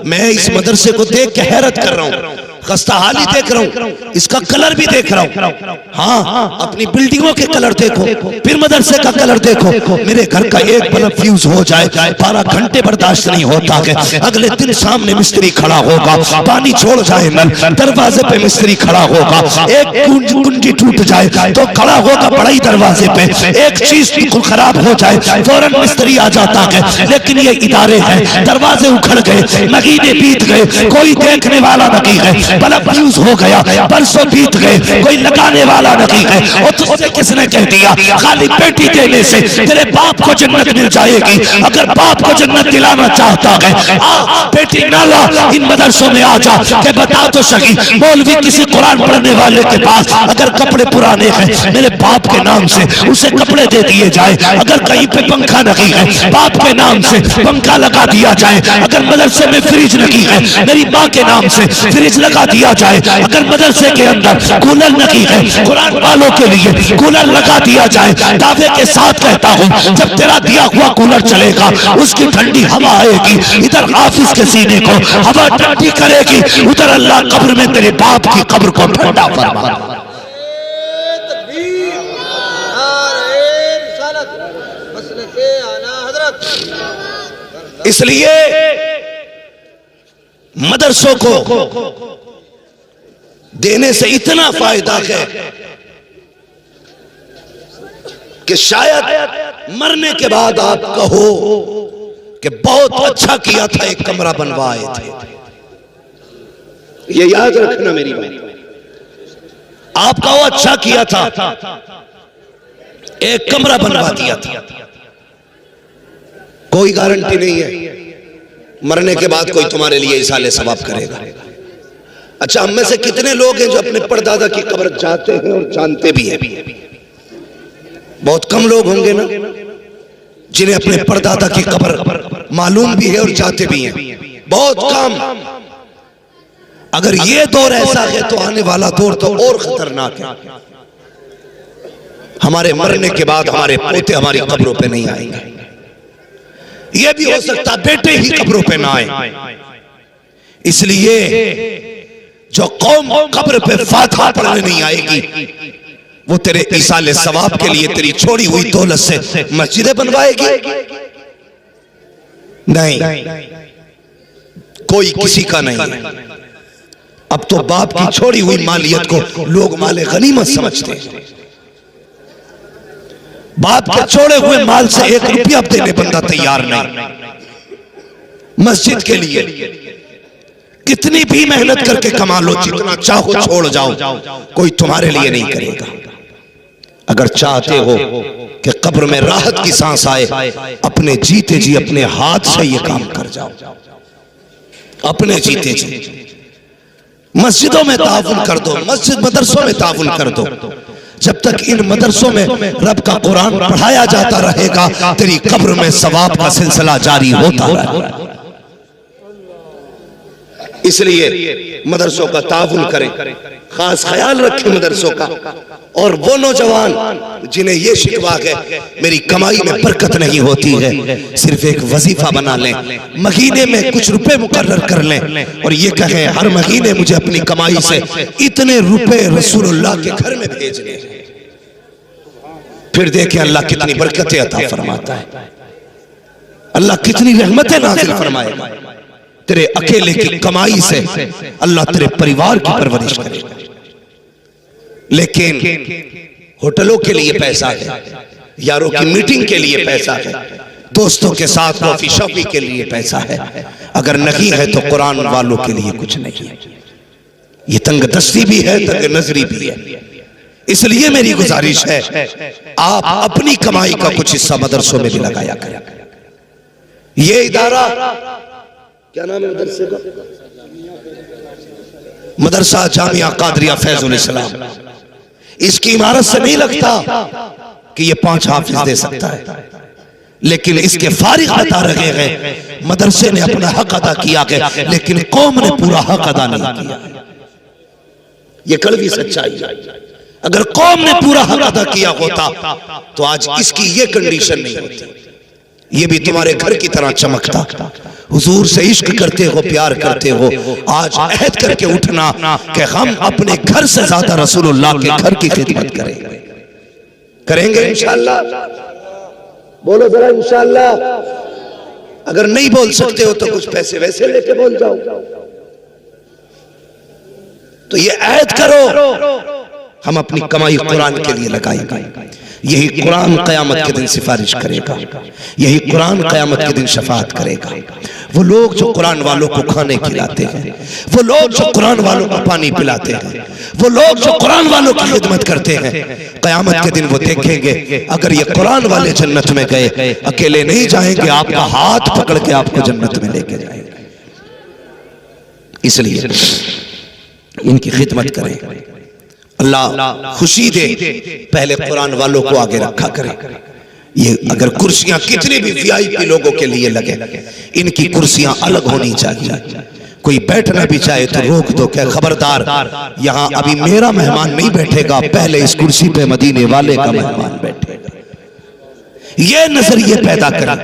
S1: मैं इस मदरसे को देख के हैरत कर रहा हूं, खस्ता हाली देख रहा हूं, इसका कलर भी देख रहा हूं। हाँ, अपनी बिल्डिंगों के कलर देखो, फिर मदरसे का कलर देखो। मेरे घर का एक बल्ब फ्यूज हो जाए, 12 घंटे बर्दाश्त नहीं होता है। अगले दिन सामने मिस्त्री खड़ा होगा, पानी छोड़ जाए नल, दरवाजे पे मिस्त्री खड़ा होगा। एक कुंजी टूट जाए तो खड़ा होगा बड़ाई दरवाजे पे। एक चीज खराब हो जाए फौरन मिस्त्री आ जाता है। लेकिन ये इदारे हैं, दरवाजे उखड़ गए, महीने बीत गए, कोई देखने वाला नहीं है। बल्ब फ्यूज हो गया, बरसों बीत गए, कोई लगाने वाला नहीं है। और तुझसे किसने कह दिया खाली पेटी देने से तेरे बाप को जन्नत मिल जाएगी? अगर बाप को जन्नत दिलाना चाहता है, आ पेटी ना ला, इन मदरसों में आ जा के बता तो सही। मौलवी किसी कुरान पढ़ने वाले के पास अगर कपड़े पुराने हैं, मेरे बाप के नाम से उसे कपड़े दे दिए जाए। अगर कहीं पे पंखा नहीं है, बाप के नाम से पंखा लगा दिया जाए। अगर मदरसे में फ्रिज नहीं है, मेरी माँ के नाम से फ्रिज लगा दिया जाए। अगर मदरसे के अंदर कूलर नहीं है, कुरान वालों के लिए कूलर लगा दिया जाए। दावे के साथ कहता हूँ, जब तेरा दिया हुआ कूलर चलेगा, उसकी ठंडी हवा आएगी, इधर हाफिज के सीने को हवा ठंडी करेगी, उधर अल्लाह कब्र में तेरे बाप की कब्र को ठंडा फरमाएगा। इसलिए मदरसों को देने से इतना फायदा है कि शायद मरने के बाद आप कहो कि बहुत अच्छा किया था, एक कमरा बनवाए थे। ये याद रखना मेरी बात, आप कहो अच्छा किया था, एक कमरा बनवा दिया था। कोई गारंटी नहीं है मरने के बाद कोई तुम्हारे लिए इसाले सवाब करेगा। अच्छा, हम में से कितने लोग हैं जो अपने परदादा की कब्र जाते हैं और जानते भी हैं? बहुत कम लोग होंगे ना जिन्हें अपने परदादा की कब्र मालूम भी है और जाते भी हैं, बहुत कम। अगर ये दौर ऐसा है तो आने वाला दौर तो और खतरनाक है। हमारे मरने के बाद हमारे पोते हमारी कब्रों पे नहीं आएंगे। ये भी हो सकता बेटे ही कब्रों पे ना आए। इसलिए जो कौम कब्र पे फातिहा पढ़ने नहीं आएगी, वो तेरे इसाले सवाब के लिए तेरी छोड़ी हुई दौलत से मस्जिदें बनवाएगी? नहीं, कोई किसी का नहीं है। अब तो बाप की छोड़ी हुई मालियत को लोग माले गनीमत समझते हैं। बाप के छोड़े हुए माल से 1 रुपया देने बंदा तैयार नहीं। मस्जिद के लिए कितनी भी मेहनत करके कमा लो, जितना चाहो छोड़ जाओ, कोई तुम्हारे लिए नहीं करेगा। अगर चाहते हो कि कब्र में राहत की सांस आए, अपने जीते जी अपने हाथ से ये काम कर जाओ। अपने जीते जी मस्जिदों में ताउन कर दो, मस्जिद मदरसों में ताउन कर दो। जब तक इन मदरसों में रब का कुरान पढ़ाया जाता रहेगा, तेरी कब्र में सवाब का सिलसिला जारी होता रहेगा। इसलिए मदरसों का ताउन करें, खास ख्याल रखें मदरसों का। और वो नौजवान जिन्हें ये शिकवा है मेरी कमाई में बरकत नहीं होती है, सिर्फ एक वजीफा बना लें, महीने में कुछ रुपए मुकर्रर कर लें और ये कहें हर महीने मुझे अपनी कमाई से इतने रुपए रसूलुल्लाह के घर में भेजने। फिर देखें अल्लाह कितनी बरकतें अता फरमाता है, अल्लाह कितनी रहमतें नाज़िल फरमाएगा। तेरे अकेले की कमाई से अल्लाह तेरे परिवार की परवरिश करेगा। लेकिन होटलों के लिए पैसा है, यारों की मीटिंग के लिए पैसा है, दोस्तों के साथ कॉफी शॉपी के लिए पैसा है, अगर नहीं है तो कुरान वालों के लिए कुछ नहीं है। ये तंग दस्ती भी है, तंग नजरी भी है। इसलिए मेरी गुजारिश है आप अपनी कमाई का कुछ हिस्सा मदरसों में भी लगाया करें। ये इदारा क्या नाम है मदरसे का? मदरसा जामिया कादरिया फैजुल इस्लाम। इसकी इमारत से नहीं लगता कि ये 5 हाफिज दे सकता है, लेकिन इसके फारिग बता रहे हैं मदरसे ने अपना हक अदा किया है, लेकिन कौम ने पूरा हक अदा नहीं किया। ये कड़वी सच्चाई है। अगर कौम ने पूरा हक अदा किया होता तो आज इसकी ये कंडीशन नहीं होती, ये भी तुम्हारे घर की तरह चमकता। हुजूर से इश्क करते हो, प्यार करते हो, आज अहद करके उठना कि हम अपने घर से ज्यादा रसूलुल्लाह के घर की खिदमत करेंगे। करेंगे इंशाअल्लाह? बोलो जरा इंशाअल्लाह। अगर नहीं बोल सकते हो तो कुछ पैसे वैसे लेके बोल जाओ। तो ये अहद करो हम अपनी कमाई कुरान के लिए लगाएंगे। यही कुरान क़यामत के दिन सिफारिश करेगा, यही कुरान क़यामत के दिन शफाअत करेगा। वो लोग जो कुरान वालों को खाने खिलाते हैं, वो लोग जो कुरान वालों को पानी पिलाते हैं, वो लोग जो कुरान वालों की खिदमत करते हैं, क़यामत के दिन वो देखेंगे अगर ये कुरान वाले जन्नत में गए, अकेले नहीं जाएंगे, आपका हाथ पकड़ के आपको जन्नत में लेके जाएंगे। इसलिए इनकी खिदमत करें, अल्लाह खुशी दे, पहले कुरान वालों को आगे रखा करे। ये अगर कुर्सियां कितने भी वीआईपी लोगों के लिए लगे, इनकी कुर्सियां अलग होनी चाहिए। कोई बैठना भी चाहे तो रोक दो, क्या खबरदार यहां अभी मेरा मेहमान नहीं बैठेगा, पहले इस कुर्सी पे मदीने वाले का मेहमान बैठेगा। ये नजरिए पैदा करें,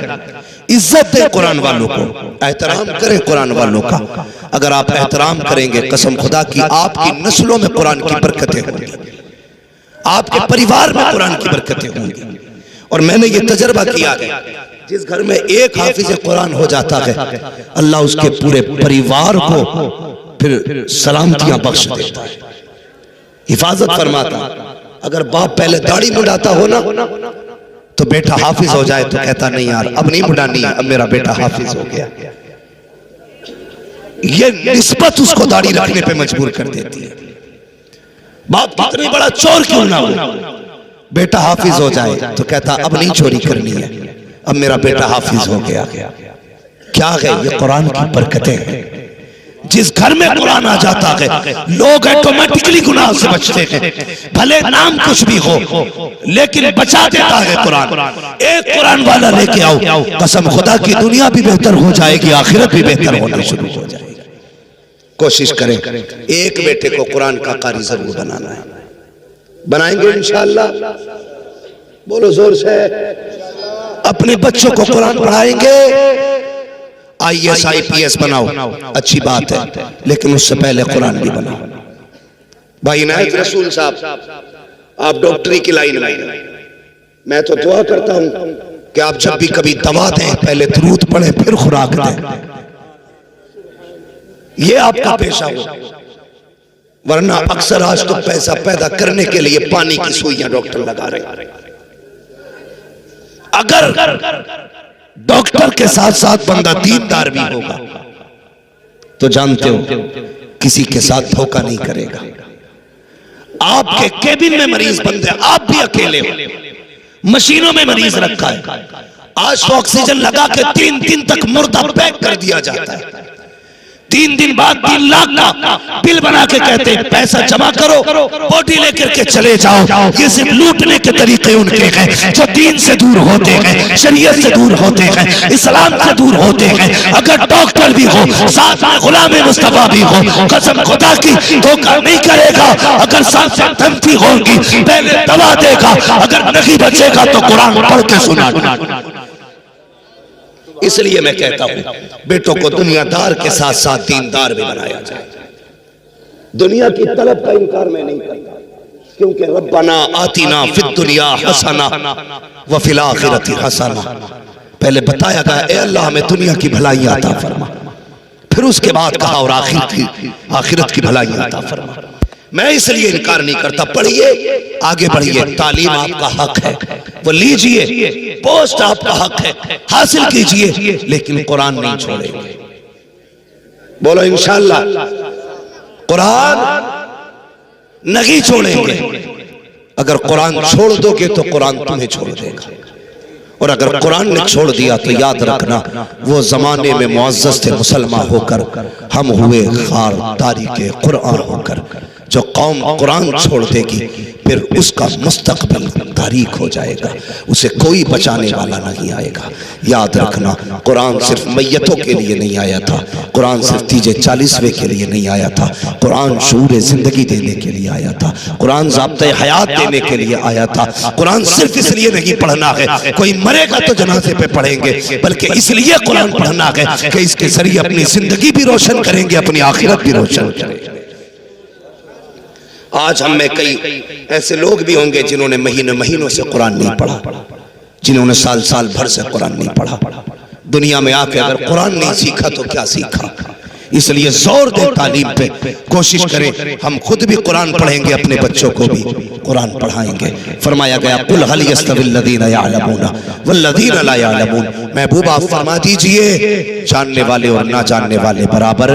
S1: इज्जत दे कुरान वालों को, एहतराम करें कुरान वालों का। अगर आप एहतराम करेंगे, कसम खुदा की आपकी नस्लों में कुरान की बरकतें होंगी, आपके परिवार में कुरान की बरकतें होंगी। और मैंने ये तजर्बा किया है, जिस घर में एक हाफिज कुरान हो जाता है, अल्लाह उसके पूरे परिवार को फिर सलामतियां बख्श देता है, हिफाजत फरमाता। अगर बाप पहले दाढ़ी मुंडाता हो ना तो बेटा हाफिज हो जाए तो कहता नहीं यार अब नहीं मुंडानी, अब मेरा बेटा हाफिज हो गया। ये निस्बत उसको दाढ़ी रखने पे मजबूर कर देती है। बाप कितनी बड़ा चोर क्यों ना हो, बेटा हाफिज हो जाए तो कहता अब नहीं चोरी करनी है, अब मेरा बेटा हाफिज हो गया। क्या है ये? कुरान की बरकतें हैं। जिस घर में कुरान आ जाता है, लोग ऑटोमेटिकली गुनाह से बचते हैं। भले नाम कुछ भी हो, लेकिन बचा देता है कुरान। एक कुरान वाला लेके आओ, कसम खुदा की दुनिया भी बेहतर हो जाएगी, आखिरत भी बेहतर होना शुरू हो जाएगी। कोशिश करें एक बेटे को कुरान का कारी जरूर बनाना है। बनाएंगे इंशाअल्लाह? बोलो जोर से। अपने बच्चों को कुरान पढ़ाएंगे। IAS IPS बनाओ, अच्छी बात है, लेकिन उससे पहले कुरान भी बनाओ। भाई इनायत रसूल साहब, आप डॉक्टरी की लाइन में, मैं तो दुआ करता हूं कि आप जब भी कभी दवा दें पहले दुरूद पढ़ें फिर खुराक दें। ये आपका पेशा हो, वरना अक्सर आज तो पैसा पैदा करने के लिए पानी की सुइयां डॉक्टर लगा रहे। अगर डॉक्टर के साथ साथ बंदा दीनदार भी होगा तो जानते हो किसी के साथ धोखा नहीं करेगा। आपके केबिन में मरीज बंद है, आप भी अकेले हो, मशीनों में मरीज रखा है। आज तो ऑक्सीजन लगा के 3 दिन तक मुर्दा पैक कर दिया जाता है। 3 दिन बाद 3 लाख का बिल बना के कहते हैं पैसा जमा करो, बॉडी लेकर के चले जाओ। ये सिर्फ लूटने के तरीके उनके हैं जो दीन से दूर होते हैं, शरीयत से दूर होते हैं, इस्लाम से दूर होते हैं। अगर डॉक्टर भी हो, साथ में गुलाम मुस्तफा भी हो, कसम खुदा की धोखा नहीं करेगा। अगर साथ में धमकी होगी पहले दवा देगा, अगर नहीं बचेगा तो कुरान पढ़ के सुना। इसलिए मैं कहता हूं बेटों को दुनियादार के साथ साथ दीनदार भी बनाया जाए। दुनिया की तलब का इनकार मैं नहीं करता, क्योंकि रब्बना आतिना फिद दुनिया हसना व फिल आखिरति हसना पहले बताया गया, ए अल्लाह हमें दुनिया की भलाइयां अता फरमा। फिर उसके बाद कहा और आखिरत की भलाइयां अता फरमा। मैं इसलिए इनकार नहीं करता, पढ़िए, आगे बढ़िए, तालीम आपका हक है, वो लीजिए, पोस्ट आपका हक है, हासिल कीजिए, लेकिन कुरान नहीं छोड़ेंगे। बोलो इंशाअल्लाह कुरान नहीं छोड़ेंगे। अगर कुरान छोड़ दोगे तो कुरान तुम्हें छोड़ देगा, और अगर कुरान ने छोड़ दिया तो याद रखना वो जमाने में मुअज़्ज़ज़ थे मुसलमान होकर, हम हुए खार तारीके कुरान होकर। जो कौम कुरान छोड़ देगी फिर उसका मुस्तकबिल तारीक हो जाएगा, उसे कोई बचाने वाला नहीं आएगा। याद रखना कुरान सिर्फ मैयतों के लिए नहीं आया था, कुरान सिर्फ तीजे 40वें के लिए नहीं आया था, कुरान शऊर जिंदगी देने के लिए आया था, कुरान ज़ाब्ते हयात देने के लिए आया था। कुरान सिर्फ इसलिए नहीं पढ़ना है कोई मरेगा तो जनाजे पे पढ़ेंगे, बल्कि इसलिए कुरान पढ़ना है कि इसके जरिए अपनी जिंदगी भी रोशन करेंगे, अपनी आखिरत भी रोशन करेंगे। आज हम में कई ऐसे लोग भी होंगे जिन्होंने महीनों से कुरान नहीं पढ़ा, जिन्होंने साल भर से कुरान नहीं पढ़ा। दुनिया में आके अगर कुरान नहीं सीखा तो क्या सीखा। इसलिए जोर दे तालीम पे, कोशिश करें हम खुद भी कुरान पढ़ेंगे, अपने बच्चों को भी कुरान पढ़ाएंगे। फरमाया गया कुल हल यस्तविल लदीना यअलमूना वल्लदीना ला यअलमून, महबूब आप फरमा दीजिए जानने वाले और ना जानने वाले बराबर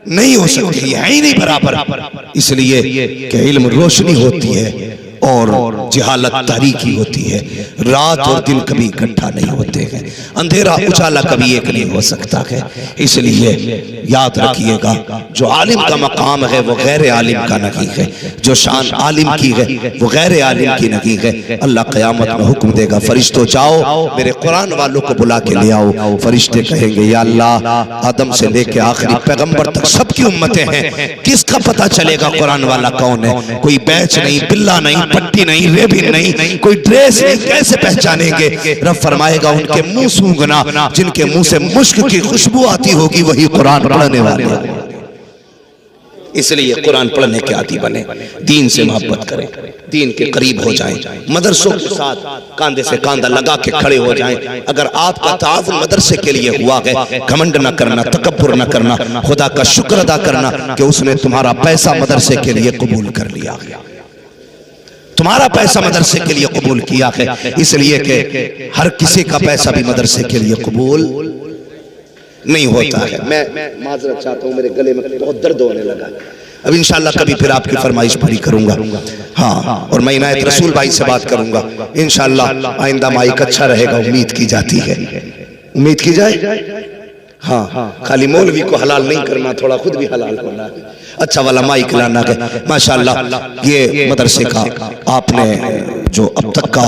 S1: नहीं हो सकती, है ही नहीं बराबर। इसलिए कि इल्म रोशनी होती है और जहालत तारीकी होती है। रात और दिन कभी इकट्ठा नहीं होते हैं, अंधेरा उजाला कभी एक नहीं हो सकता है। इसलिए याद रखिएगा जो आलिम का मकाम है वो गैर आलिम का नहीं है, जो शान आलिम की है वो गैर आलिम की नहीं है। अल्लाह क़यामत में हुक्म देगा फरिश्तों जाओ मेरे कुरान वालों को बुला के ले आओ। फरिश्ते कहेंगे या अल्लाह आदम से लेके आखिरी पैगंबर तक सबकी उम्मतें हैं, किसका पता चलेगा कुरान वाला कौन है। कोई बैच नहीं, बिल्ला नहीं, पट्टी नहीं, रेबिन नहीं, कोई ड्रेस नहीं, कैसे पहचानेंगे। रब फरमाएगा उनके मुंह सूंघना, जिनके मुंह से मुश्क की खुशबू आती होगी वही कुरान पढ़ने वाले हैं। इसलिए कुरान पढ़ने के आदी बने, दीन से मोहब्बत करें, दीन के करीब हो जाएं, मदरसों के साथ कांधे से कांधा लगा के खड़े हो जाएं। अगर आपका ताउन मदरसे के लिए हुआ है, घमंड न करना, तकब्बुर न करना, खुदा का शुक्र अदा करना कि उसने तुम्हारा पैसा मदरसे के लिए कबूल कर लिया, तुम्हारा पैसा मदरसे के लिए कबूल किया है। इसलिए कि हर किसी का पैसा भी मदरसे के लिए कबूल नहीं होता है। मैं माजरत चाहता हूँ, मेरे गले में बहुत दर्द होने लगा। अब इंशाल्लाह कभी फिर आपकी फरमाइश पूरी करूंगा। हाँ, और मैं इनायत रसूल भाई से बात करूंगा इंशाल्लाह। आइंदा माइक अच्छा रहेगा, उम्मीद की जाती है, उम्मीद की जाए। हाँ, खाली मौलवी को हलाल नहीं करना, थोड़ा खुद भी हलाल करना, अच्छा वाला माइक लाना है। माशाल्लाह ये मदरसे का आपने जो अब तक का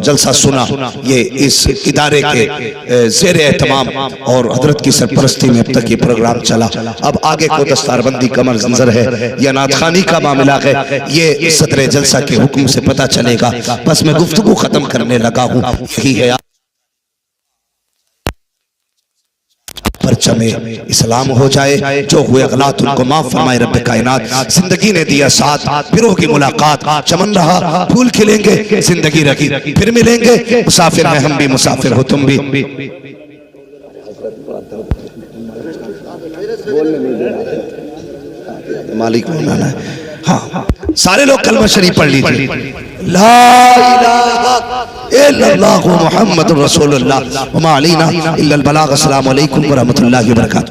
S1: जलसा सुना, ये इस इदारे के ज़ेर एहतमाम और हजरत की सरपरस्ती में अब तक ये प्रोग्राम चला। अब आगे को दस्तारबंदी का मंजर है या नातखानी का मामला है, ये सदर जलसा के हुक्म से पता चलेगा। बस मैं गुफ्तगू खत्म करने लगा हूँ, यही है परचमे इस्लाम हो जाए, जो हुए गलत उनको माफ फरमाए रब्बे कायनात। जिंदगी ने दिया साथ, फिर होगी मुलाकात, चमन रहा फूल खिलेंगे, जिंदगी रखी फिर मिलेंगे। मुसाफिर हैं हम भी, मुसाफिर हो तुम भी। मालिक मौलाना है। हाँ, सारे लोग कलमा शरीफ पढ़ लीजिए, ला इलाहा इल्लल्लाहु मुहम्मदुर रसूलुल्लाह व मा अलैना इल्लल बलाग। अस्सलामु अलैकुम व रहमतुल्लाहि व बरकातहू।